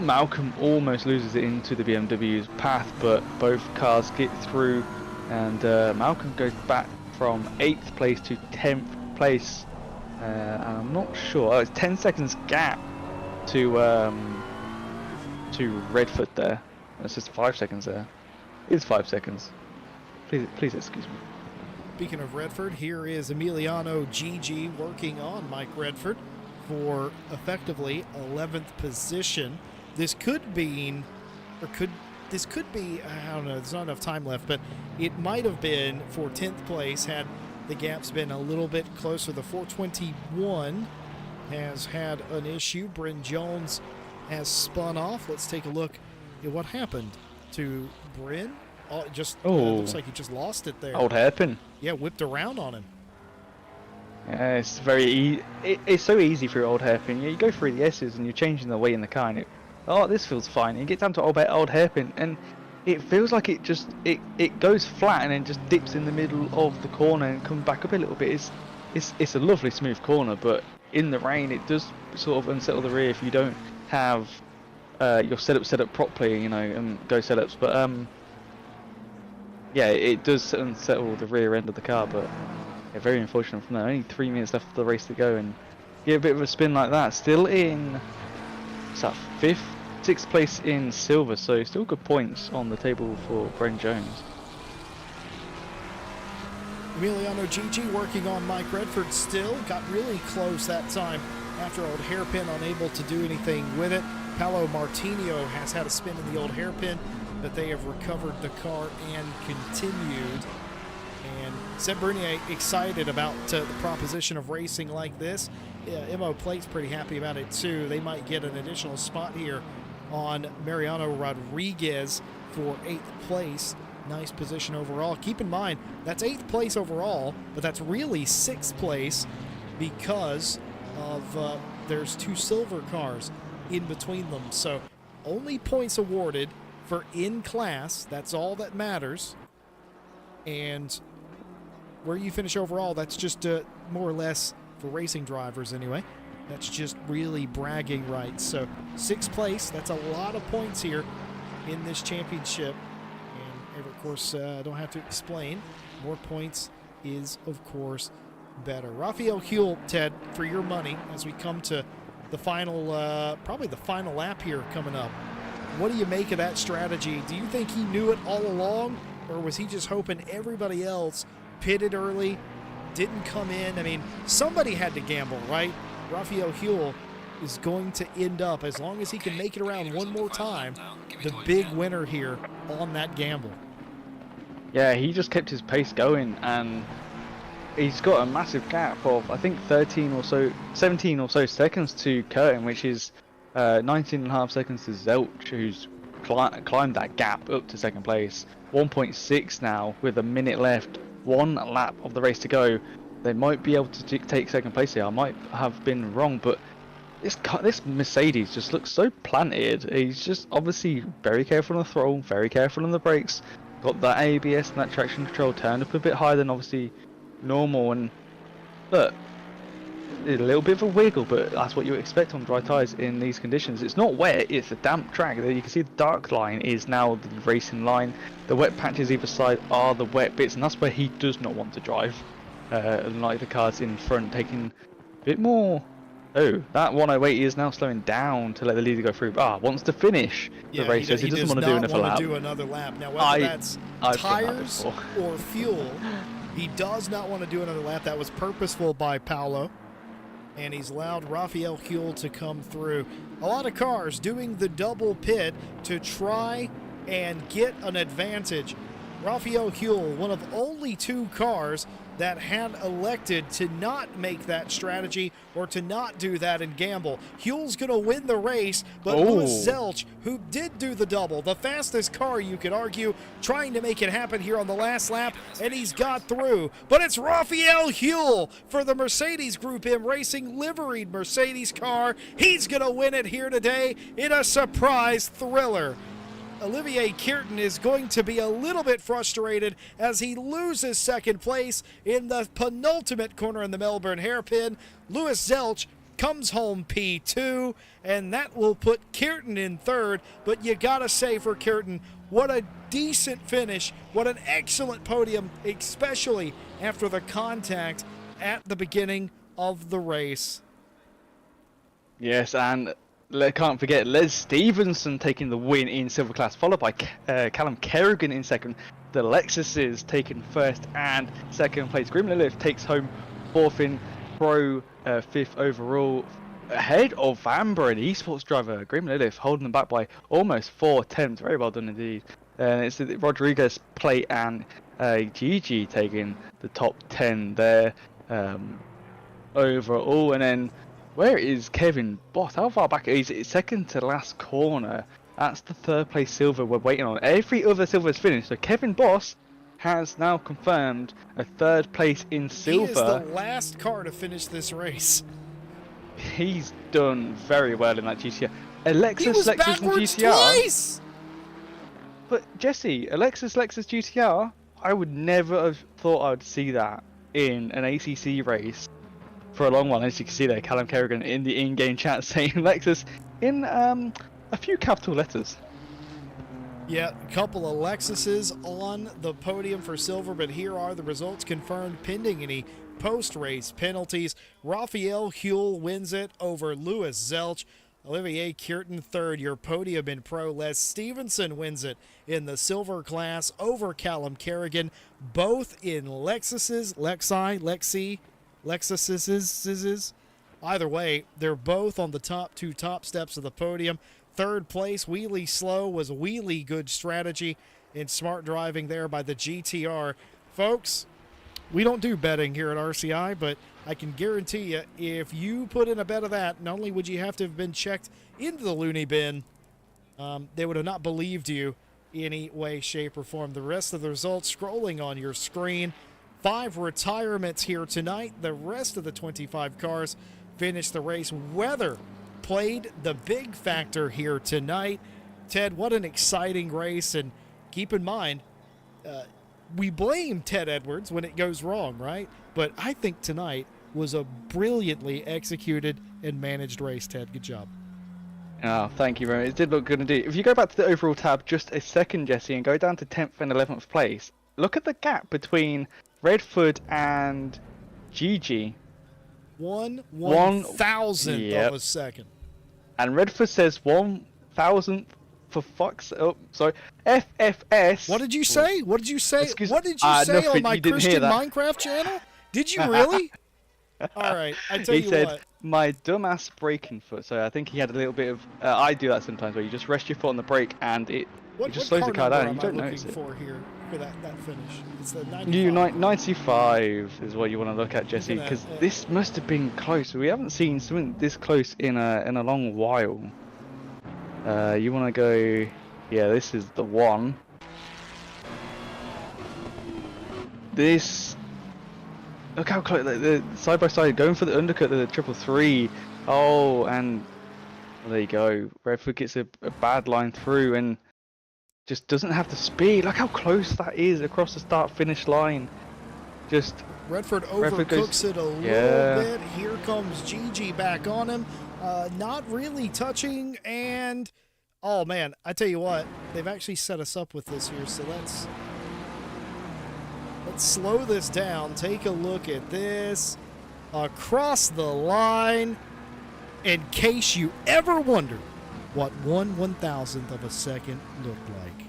Malcolm almost loses it into the BMW's path, but both cars get through, and Malcolm goes back from 8th place to 10th place. And I'm not sure. It's 10 seconds gap to Redford there. That's just 5 seconds there. It's 5 seconds. Please excuse me. Speaking of Redford, here is Emiliano Gigi working on Mike Redford for effectively 11th position. This could be, I don't know, there's not enough time left, but it might have been for 10th place had the gaps been a little bit closer. The 421 has had an issue. Bryn Jones has spun off. Let's take a look at what happened to Bryn. Looks like he just lost it there. Old Hairpin. Yeah, whipped around on him. Yeah, it's very it's so easy for Old Hairpin. You go through the S's and you're changing the weight in the car, and this feels fine. And you get down to old Hairpin, and it feels like it goes flat and then just dips in the middle of the corner and comes back up a little bit. It's a lovely smooth corner, but in the rain it does sort of unsettle the rear if you don't have your setup set up properly, and go setups. But yeah, it does unsettle the rear end of the car, but yeah, very unfortunate from there. Only 3 minutes left of the race to go, and get a bit of a spin like that. Still in 6th place in silver, so still good points on the table for Bryn Jones. Emiliano Gigi working on Mike Redford still. Got really close that time after Old Hairpin, unable to do anything with it. Paolo Martinho has had a spin in the Old Hairpin, but they have recovered the car and continued. And Seb Bernier excited about the proposition of racing like this. Mo Plate's pretty happy about it too. They might get an additional spot here on Mariano Rodriguez for 8th place. Nice position overall. Keep in mind, that's 8th place overall, but that's really 6th place because of there's 2 silver cars in between them. So only points awarded for in class. That's all that matters. And where you finish overall, that's just more or less for racing drivers anyway. That's just really bragging rights. So 6th place, that's a lot of points here in this championship. And of course, I don't have to explain. More points is, of course, better. Raphael Huell, Ted, for your money, as we come to the final, probably the final lap here coming up. What do you make of that strategy? Do you think he knew it all along, or was he just hoping everybody else pitted early, didn't come in? I mean, somebody had to gamble, right? Raphael Huell is going to end up, as long as he can make it around one more time, the big winner here on that gamble. Yeah, he just kept his pace going, and he's got a massive gap of, I think, 17 or so seconds to Curtin, which is 19.5 seconds to Zelch, who's climbed that gap up to second place. 1.6 now with a minute left, 1 lap of the race to go. They might be able to take second place here. I might have been wrong, but this Mercedes just looks so planted. He's just obviously very careful on the throttle, very careful on the brakes. Got that ABS and that traction control turned up a bit higher than obviously normal, and look, a little bit of a wiggle, but that's what you expect on dry tyres in these conditions. It's not wet, it's a damp track. There you can see the dark line is now the racing line. The wet patches either side are the wet bits, and that's where he does not want to drive. Like the cars in front taking a bit more. Oh, that 108 is now slowing down to let the leader go through. Wants to finish the race. He doesn't want to do another lap. Now, whether that's tires or fuel, he does not want to do another lap. That was purposeful by Paolo, and he's allowed Raphael Huell to come through. A lot of cars doing the double pit to try and get an advantage. Raphael Huell, one of only 2 cars that had elected to not make that strategy or to not do that and gamble. Huell's going to win the race, but Louis Zelch, who did do the double, the fastest car, you could argue, trying to make it happen here on the last lap, and he's got through. But it's Raphael Huell for the Mercedes Group M Racing liveried Mercedes car. He's going to win it here today in a surprise thriller. Olivier Kierten is going to be a little bit frustrated as he loses second place in the penultimate corner in the Melbourne hairpin. Louis Zelch comes home P2, and that will put Kierten in third. But you gotta say for Kierten, what a decent finish, what an excellent podium, especially after the contact at the beginning of the race. Yes, and can't forget Les Stevenson taking the win in silver class, followed by Callum Kerrigan in second. The Lexuses taking first and second place. Grim Lilith takes home fourth in Pro, fifth overall, ahead of Amber, an esports driver. Grim Lilith holding them back by almost 4 tenths. Very well done indeed. And it's Rodriguez, Plate, and Gigi taking the top 10 there overall. And then where is Kevin Boss? How far back? He's second to last corner. That's the third place silver we're waiting on. Every other silver is finished. So Kevin Boss has now confirmed a third place in silver. He is the last car to finish this race. He's done very well in that GTR. Lexus and GTR. Twice! But Jesse, Lexus GTR, I would never have thought I would see that in an ACC race for a long while. As you can see there, Callum Kerrigan in the in-game chat saying Lexus in a few capital letters. Yeah, a couple of Lexuses on the podium for silver, but here are the results confirmed pending any post-race penalties. Raphael Huell wins it over Louis Zelch. Olivier Kierten third. Your podium in pro. Les Stevenson wins it in the silver class over Callum Kerrigan. Both in Lexuses, Lexuses. Either way, they're both on the top steps of the podium. Third place, wheelie slow, was wheelie good strategy in smart driving there by the GTR. Folks, we don't do betting here at RCI, but I can guarantee you, if you put in a bet of that, not only would you have to have been checked into the loony bin, they would have not believed you in any way, shape, or form. The rest of the results scrolling on your screen. 5 retirements here tonight. The rest of the 25 cars finished the race. Weather played the big factor here tonight. Ted, what an exciting race. And keep in mind, we blame Ted Edwards when it goes wrong, right? But I think tonight was a brilliantly executed and managed race, Ted. Good job. Oh, thank you very much. It did look good indeed. If you go back to the overall tab just a second, Jesse, and go down to 10th and 11th place, look at the gap between Redford and Gigi. 1/1000th Yep. of a second. And Redford says 1,000th for fuck's. Oh, sorry. FFS. What did you say? What did you say? Excuse- What did you say nothing, on my you didn't hear Christian that. Minecraft channel? Did you really? All right, I tell He you said, what. my dumbass braking foot. So I think he had a little bit of. I do that sometimes where you just rest your foot on the brake and it What just slows the car number down and you am I don't notice looking it. for here for that finish? It's the 95. You 95 is what you want to look at, Jesse, Gonna, because this must have been close. We haven't seen something this close in a long while. You want to go? Yeah, this is the one. This. Look how close the side by side going for the undercut, the 333. Oh, and well, there you go. Redford gets a bad line through and just doesn't have the speed. Look how close that is across the start finish line. Just Redford overcooks it a little bit. Here comes Gigi back on him. Not really touching, and oh man, I tell you what, they've actually set us up with this here. So let's slow this down. Take a look at this across the line. In case you ever wondered what 1/1000th of a second looked like.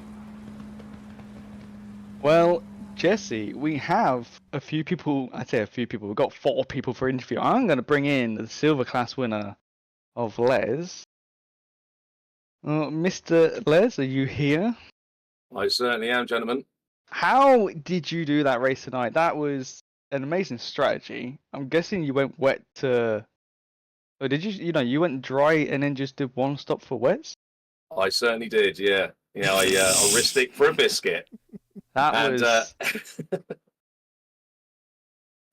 Well, Jesse, we have a few people. I say a few people. We've got 4 people for interview. I'm going to bring in the silver class winner of Les. Mr. Les, are you here? I certainly am, gentlemen. How did you do that race tonight? That was an amazing strategy. I'm guessing you went wet to. Or did you? You went dry and then just did one stop for wets. I certainly did. Yeah. I risked it for a biscuit. That was.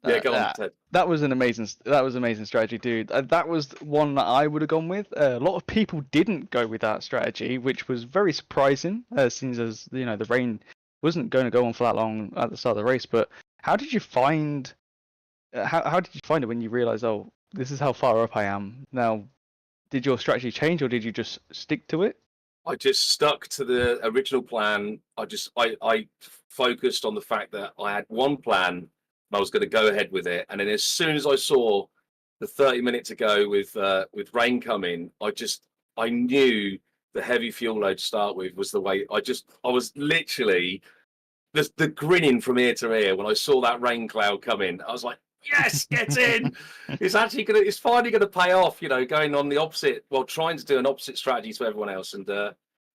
Yeah, go on, Ted. That was amazing strategy, dude. That was one that I would have gone with. A lot of people didn't go with that strategy, which was very surprising, since as the rain wasn't going to go on for that long at the start of the race. But how did you find? How did you find it when you realized, oh, this is how far up I am now? Did your strategy change, or did you just stick to it? I just stuck to the original plan. I focused on the fact that I had one plan and I was going to go ahead with it. And then as soon as I saw the 30 minutes to go with rain coming, I knew the heavy fuel load to start with was the way. I was literally the grinning from ear to ear when I saw that rain cloud coming. I was like, yes, get in. It's finally gonna pay off, going on the opposite, trying to do an opposite strategy to everyone else. And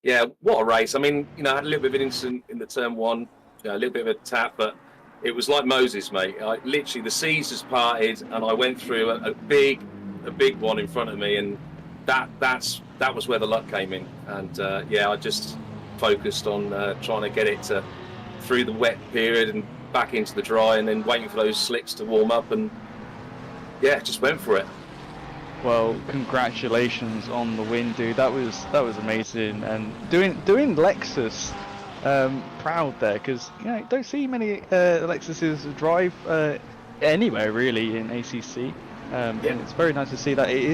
yeah, what a race. I mean, I had a little bit of an incident in the turn one, a little bit of a tap, but it was like Moses, mate. Literally the seas just parted and I went through a big one in front of me, and that was where the luck came in. And yeah, I just focused on trying to get it through the wet period and back into the dry, and then waiting for those slicks to warm up, and yeah, just went for it. Well, congratulations on the win, dude. That was amazing, and doing Lexus proud there, because don't see many Lexuses drive anywhere really in ACC, and it's very nice to see that it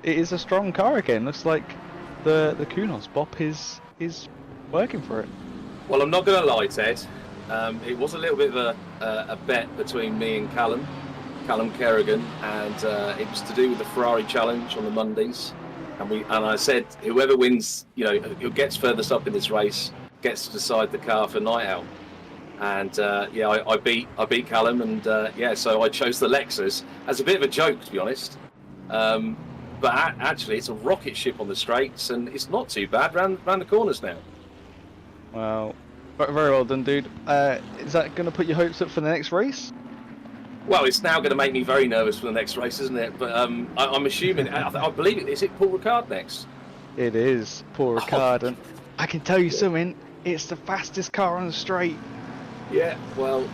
is a strong car again. Looks like the Kunos Bop is working for it. Well, I'm not going to lie, Ted. It was a little bit of a bet between me and Callum Kerrigan, and it was to do with the Ferrari Challenge on the Mondays. And I said, whoever wins, who gets furthest up in this race, gets to decide the car for Night Owl. And yeah, I beat Callum, and yeah, so I chose the Lexus as a bit of a joke, to be honest. But actually, it's a rocket ship on the straights, and it's not too bad round the corners now. Well, very well done, dude. Is that going to put your hopes up for the next race? Well, it's now going to make me very nervous for the next race, isn't it? But I'm assuming, I believe it. Is it Paul Ricard next? It is Paul Ricard, and I can tell you something. It's the fastest car on the straight. Yeah. Well,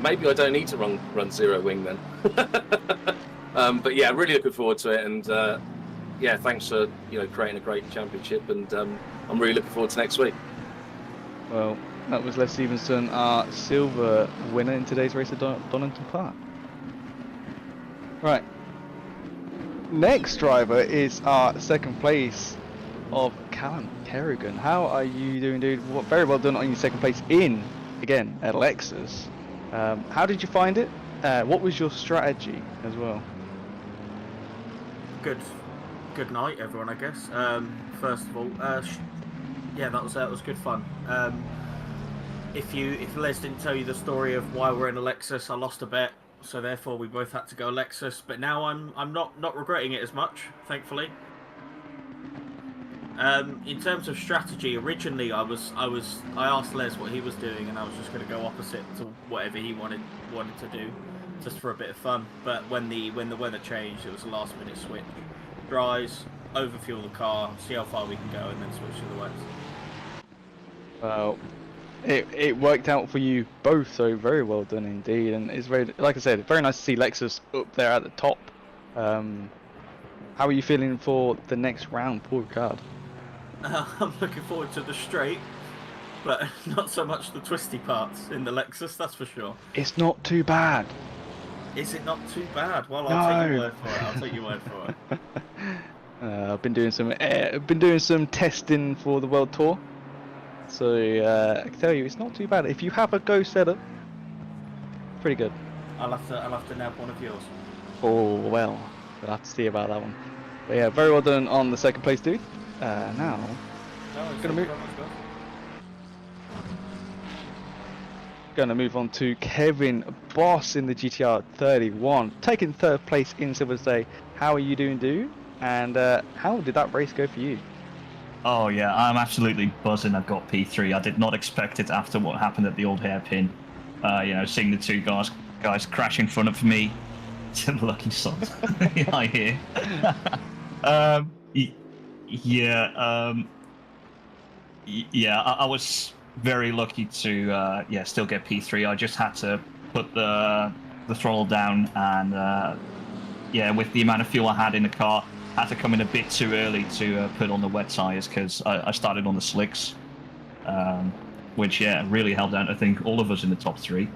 maybe I don't need to run zero wing then. But yeah, really looking forward to it, and yeah, thanks for creating a great championship, and I'm really looking forward to next week. Well, that was Les Stevenson, our silver winner in today's race at Donington Park. Right. Next driver is our second place of Callum Kerrigan. How are you doing, dude? Very well done on your second place in, again, at Lexus. How did you find it? What was your strategy as well? good night, everyone. I guess. First of all, yeah, that was good fun. If Les didn't tell you the story of why we're in a Lexus, I lost a bet, so therefore we both had to go Lexus. But now I'm not regretting it as much, thankfully. In terms of strategy, originally I asked Les what he was doing, and I was just going to go opposite to whatever he wanted to do, just for a bit of fun. But when the weather changed, it was a last minute switch. Dries, overfuel the car, see how far we can go, and then switch to the wets. Well, it worked out for you both, so very well done indeed. And it's very, like I said, very nice to see Lexus up there at the top. How are you feeling for the next round, Paul Ricard? I'm looking forward to the straight, but not so much the twisty parts in the Lexus, that's for sure. It's not too bad. Is it not too bad? Well, No. I'll take your word for it. I'll take your word for it. I've been doing some testing for the World Tour, so I can tell you it's not too bad. If you have a Go setup, pretty good. I'll have to nab one of yours. Oh well, we'll have to see about that one. But yeah, very well done on the second place, dude. Now gonna move on to Kevin Boss in the GTR 31, taking third place in Silver's Day. How are you doing, dude? And how did that race go for you? Oh yeah, I'm absolutely buzzing. I've got P3. I did not expect it after what happened at the old hairpin. Seeing the two guys crash in front of me. Lucky sod. I hear. I was very lucky to still get P3. I just had to put the throttle down, and with the amount of fuel I had in the car, had to come in a bit too early to put on the wet tires, because I started on the slicks, which really helped out, I think, all of us in the top three.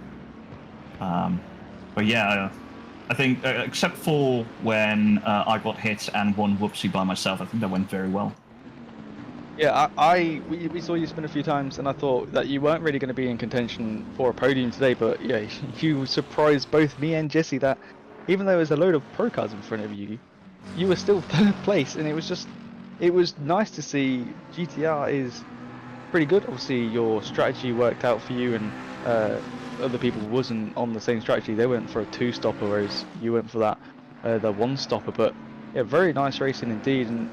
I think except for when I got hit and one whoopsie by myself, I think that went very well. Yeah, we saw you spin a few times, and I thought that you weren't really going to be in contention for a podium today. But yeah, you surprised both me and Jesse that even though there was a load of pro cars in front of you, you were still third place, and it was nice to see. GTR is pretty good. Obviously, your strategy worked out for you, and other people wasn't on the same strategy. They went for a two-stopper, whereas you went for that the one-stopper. But yeah, very nice racing indeed. And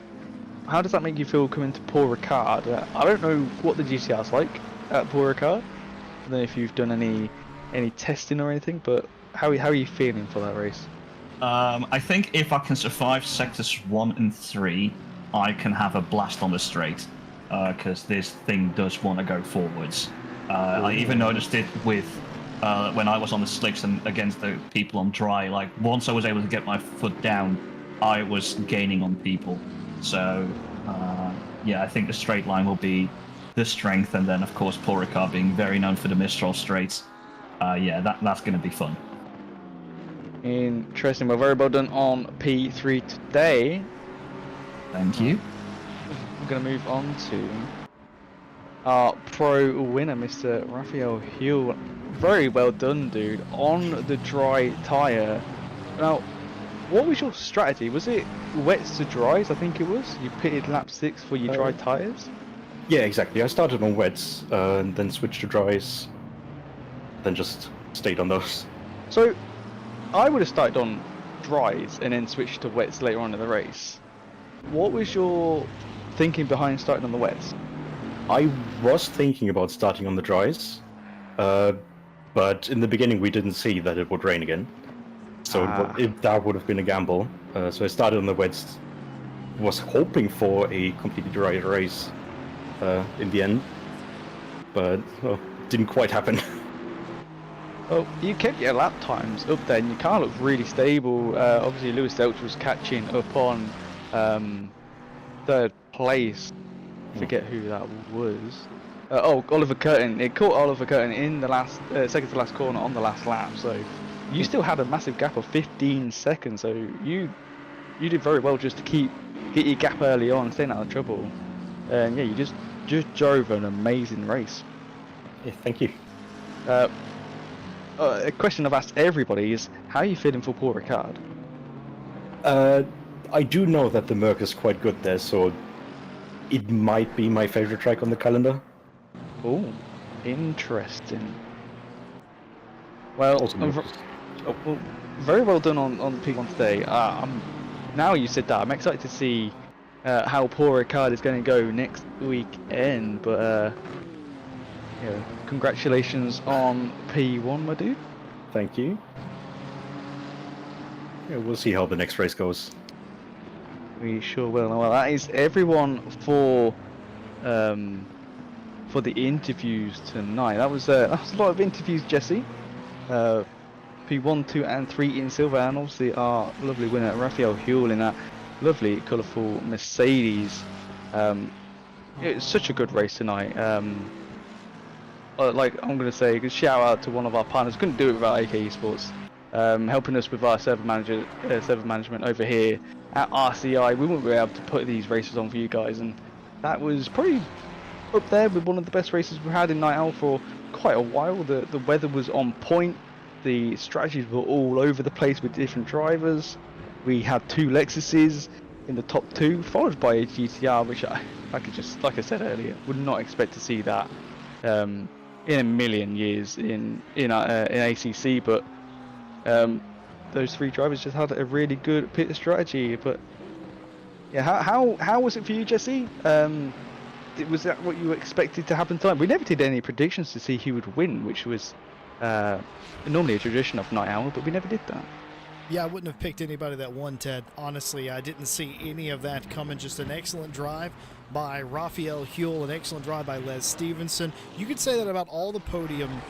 how does that make you feel coming to Paul Ricard? I don't know what the GTR's like at Paul Ricard. I don't know if you've done any testing or anything, but how are you feeling for that race? I think if I can survive sectors 1 and 3, I can have a blast on the straight, because this thing does want to go forwards. I even noticed it with when I was on the slicks and against the people on dry. Like, once I was able to get my foot down, I was gaining on people. So I think the straight line will be the strength, and then of course Paul Ricard being very known for the Mistral straights. That's going to be fun. Interesting. Well, very well done on P3 today. Thank you. I'm going to move on to our pro winner, Mr. Raphael Huell. Very well done, dude, on the dry tyre. Now, what was your strategy? Was it wets to dries? I think it was. You pitted lap 6 for your dry tyres? Yeah, exactly. I started on wets and then switched to dries, then just stayed on those. So, I would have started on dries and then switched to wets later on in the race. What was your thinking behind starting on the wets? I was thinking about starting on the dries, but in the beginning we didn't see that it would rain again. So that would have been a gamble. So I started on the wets, was hoping for a completely dry race in the end, but didn't quite happen. Well, you kept your lap times up there, and your car looked really stable. Obviously, Lewis Delch was catching up on third place. Forget who that was. Oliver Curtin. It caught Oliver Curtin in the last second to last corner on the last lap. So you still had a massive gap of 15 seconds. So you did very well just to get your gap early on, staying out of trouble. And yeah, you just drove an amazing race. Yeah, thank you. A question I've asked everybody is, how are you feeling for Paul Ricard? I do know that the Merc is quite good there, so it might be my favorite track on the calendar. Oh, interesting. Well, Also Merc. well, very well done on P1 today. Now you said that, I'm excited to see how Paul Ricard is going to go next weekend. But yeah, congratulations on P1, my dude. Thank you. Yeah, we'll see how the next race goes. We sure will. Well, that is everyone for the interviews tonight. That was a lot of interviews, Jesse. P1, 2, and 3 in silver, and obviously our lovely winner Raphael Huell in that lovely, colourful Mercedes. It's such a good race tonight. Like I'm going to say, a shout out to one of our partners. Couldn't do it without AK Sports, helping us with our server management over here at RCI. We wouldn't be able to put these races on for you guys, and that was probably up there with one of the best races we've had in Night Owl for quite a while. The weather was on point. The strategies were all over the place with different drivers. We had 2 Lexuses in the top 2, followed by a GTR, which like I said earlier, would not expect to see that in a million years in ACC. But those 3 drivers just had a really good pit strategy. But yeah, how was it for you, Jesse? Was that what you expected to happen tonight? We never did any predictions to see who would win, which was normally a tradition of Night Owl, but we never did that. Yeah, I wouldn't have picked anybody that won, Ted. Honestly, I didn't see any of that coming. Just an excellent drive by Raphael Huell, an excellent drive by Les Stevenson. You could say that about all the podium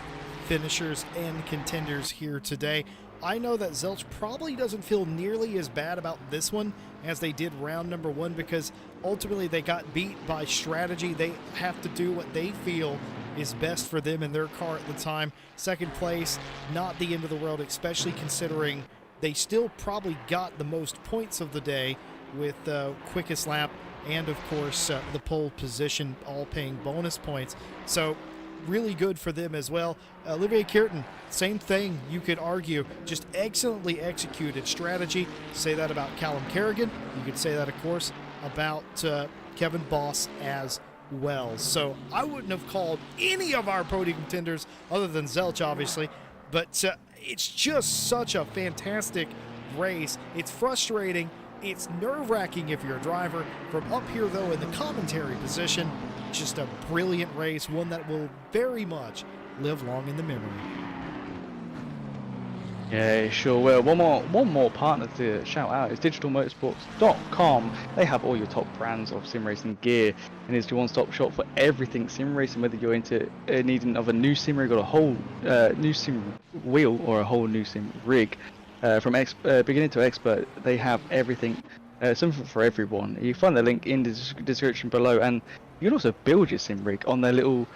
finishers and contenders here today. I know that Zelch probably doesn't feel nearly as bad about this one as they did round number 1, because ultimately they got beat by strategy. They have to do what they feel is best for them in their car at the time. Second place, not the end of the world, especially considering they still probably got the most points of the day with quickest lap and, of course, the pole position, all paying bonus points. So really good for them as well. Olivier Kierton, same thing you could argue, just excellently executed strategy. Say that about Callum Kerrigan. You could say that, of course, about Kevin Boss as well. So I wouldn't have called any of our podium contenders other than Zelch, obviously, but it's just such a fantastic race. It's frustrating. It's nerve-wracking if you're a driver. From up here, though, in the commentary position, just a brilliant race, one that will very much live long in the memory. Yeah, sure will. One more partner to shout out is digitalmotorsports.com. They have all your top brands of sim racing gear, and it's your one-stop shop for everything sim racing. Whether you're into needing of a new sim rig or a whole new sim wheel or a whole new sim rig, from beginning to expert, they have everything, something for everyone. You find the link in the description below, and you can also build your sim rig on their little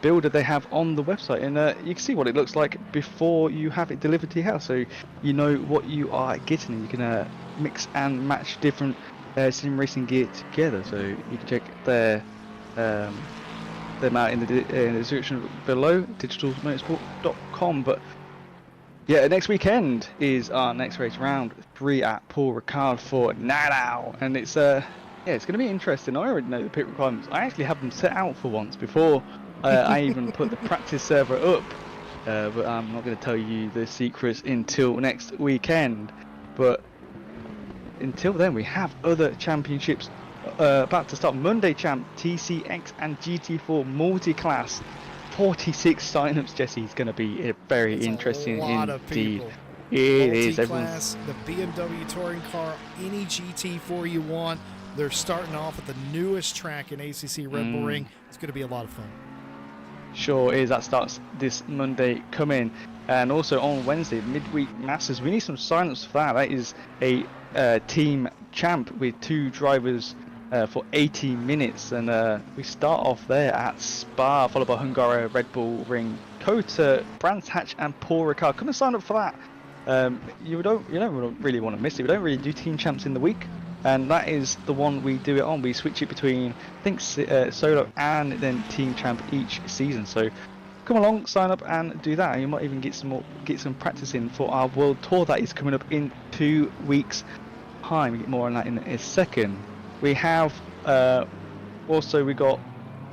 builder they have on the website, and you can see what it looks like before you have it delivered to your house, so you know what you are getting, and you can mix and match different sim racing gear together. So you can check them out in the description below, digitalmotorsport.com. But yeah, next weekend is our next race, round 3 at Paul Ricard for Night Owl, and it's yeah, it's going to be interesting. I already know the pit requirements. I actually have them set out for once before I even put the practice server up. But I'm not going to tell you the secrets until next weekend. But until then, we have other championships about to start. Monday Champ, TCX and GT4 multi-class. 46 sign-ups, Jesse. It's going to be very interesting indeed. It is. Multi-class, the BMW touring car, any GT4 you want. They're starting off at the newest track in ACC Red Bull Ring. It's going to be a lot of fun. Sure is. That starts this Monday coming. And also on Wednesday, midweek Masters. We need some sign-ups for that. That is a team champ with 2 drivers for 80 minutes. And we start off there at Spa, followed by Hungaria Red Bull Ring, Kota, Brands Hatch and Paul Ricard. Come and sign up for that. You don't really want to miss it. We don't really do team champs in the week. And that is the one we do it on. We switch it between, I think, solo and then team champ each season. So come along, sign up and do that. And you might even get some practice in for our world tour that is coming up in 2 weeks' time. More on that in a second. We have also we got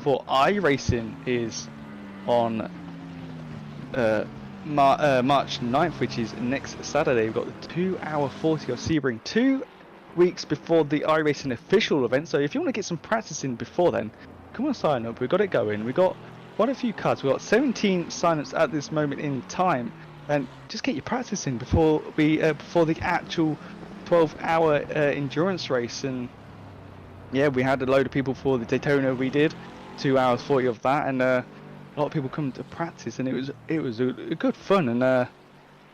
for iRacing is on March 9th, which is next Saturday. We've got the 2-hour 40 of Sebring, 2 weeks before the iRacing official event. So if you want to get some practice in before then, come on, sign up. We've got it going. We've got quite a few cards. We've got 17 sign-ups at this moment in time, and just get your practice in before the actual 12-hour endurance race. And yeah, we had a load of people for the Daytona. We did 2 hours 40 of that, and a lot of people come to practice, and it was a good fun. And I'd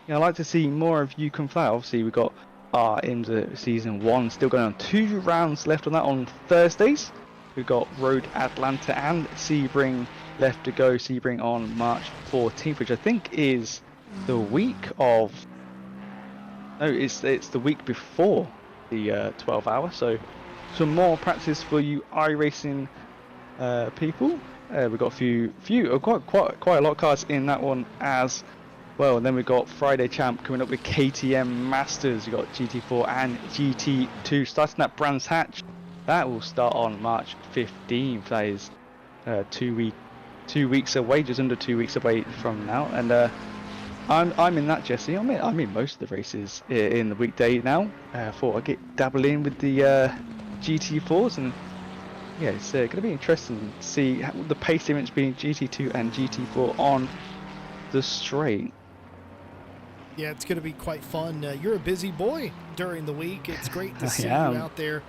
like to see more of you come fly. Obviously, we've got our IMSA season 1 still going on. 2 rounds left on that on Thursdays. We've got Road Atlanta and Sebring left to go. Sebring on March 14th, which I think is the week of. No, it's the week before the 12 hour. So some more practice for you iRacing people. We've got quite a lot of cards in that one as well. And then we've got Friday Champ coming up with KTM Masters. We've got GT4 and GT2 starting at Brands Hatch. That will start on March 15th. That is 2 weeks away, just under 2 weeks away from now. And I'm in that, Jesse. I'm in most of the races in the weekday now. Thought I'd get dabble in with the GT4s, and yeah, it's going to be interesting to see how the pace difference between GT2 and GT4 on the straight. Yeah, it's going to be quite fun. You're a busy boy during the week. It's great to see you out there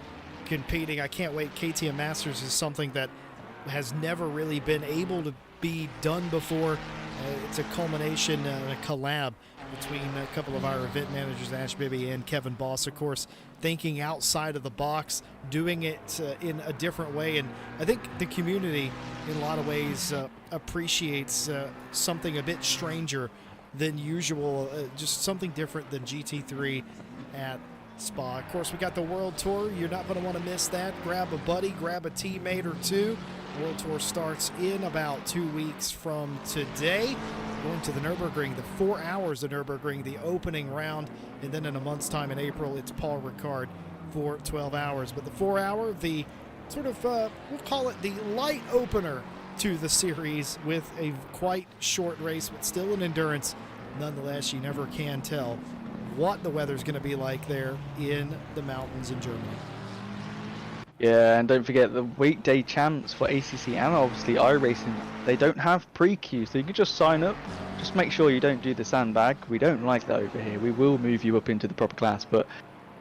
competing. I can't wait. KTM Masters is something that has never really been able to be done before. It's a culmination, a collab between a couple of our event managers, Ash Bibby and Kevin Boss, of course, thinking outside of the box, doing it in a different way. And I think the community, in a lot of ways, appreciates something a bit stranger than usual, just something different than GT3 at Spa. Of course, we got the World Tour. You're not going to want to miss that. Grab a buddy, grab a teammate or two. World Tour starts in about 2 weeks from today. Going to the Nürburgring, the 4 hours of Nürburgring, the opening round, and then in a month's time in April, it's Paul Ricard for 12 hours. But the 4 hour, the sort of, we'll call it the light opener to the series, with a quite short race, but still an endurance. Nonetheless, you never can tell what the weather's going to be like there in the mountains in Germany. Yeah, and don't forget the weekday champs for ACC and obviously iRacing. They don't have pre-queues, so you can just sign up. Just make sure you don't do the sandbag. We don't like that over here. We will move you up into the proper class, but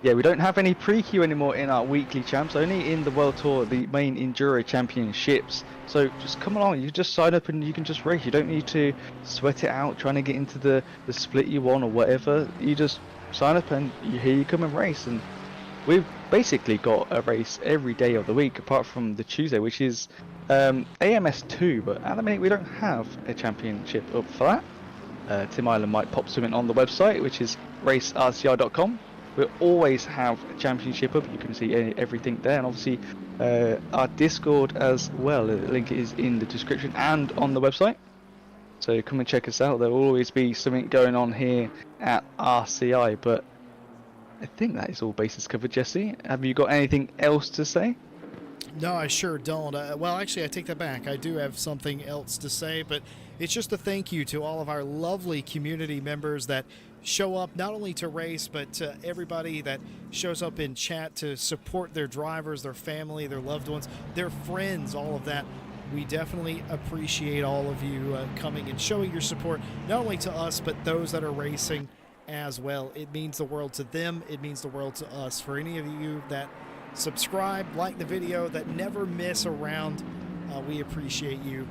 yeah, we don't have any pre-queue anymore in our weekly champs. Only in the World Tour, the main Enduro Championships. So just come along. You just sign up and you can just race. You don't need to sweat it out trying to get into the split you want or whatever. You just sign up and here you come and race. And we've basically got a race every day of the week apart from the Tuesday, which is AMS2, but at the minute we don't have a championship up for that. Tim Island might pop something on the website, which is racerci.com. We'll always have a championship up. You can see everything there, and obviously our Discord as well. The link is in the description and on the website. So come and check us out. There will always be something going on here at RCI, but I think that is all bases covered, Jesse. Have you got anything else to say? No, I sure don't. Well, actually, I take that back. I do have something else to say, but it's just a thank you to all of our lovely community members that show up not only to race, but to everybody that shows up in chat to support their drivers, their family, their loved ones, their friends, all of that. We definitely appreciate all of you coming and showing your support, not only to us, but those that are racing as well. It means the world to them. It means the world to us. For any of you that subscribe, like the video, that never miss a round, we appreciate you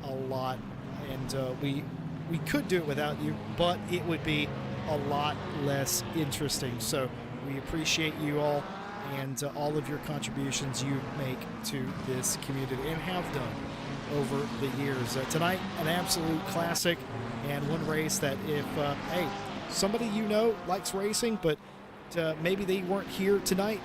a lot. And we could do it without you, but it would be a lot less interesting. So we appreciate you all and all of your contributions you make to this community and have done over the years. Tonight, an absolute classic, and one race that if, hey, somebody you know likes racing, but maybe they weren't here tonight,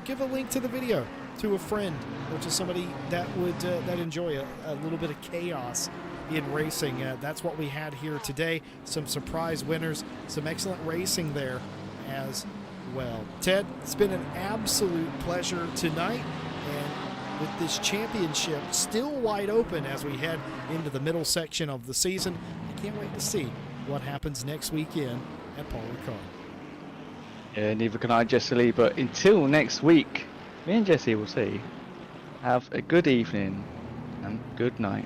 give a link to the video to a friend or to somebody that would that enjoy a little bit of chaos in racing. That's what we had here today. Some surprise winners, some excellent racing there as Well, Ted, it's been an absolute pleasure tonight, and with this championship still wide open as we head into the middle section of the season, I can't wait to see what happens next weekend at Paul Ricard. Yeah, neither can I, Jesse Lee. But until next week, me and Jesse will see. Have a good evening and good night.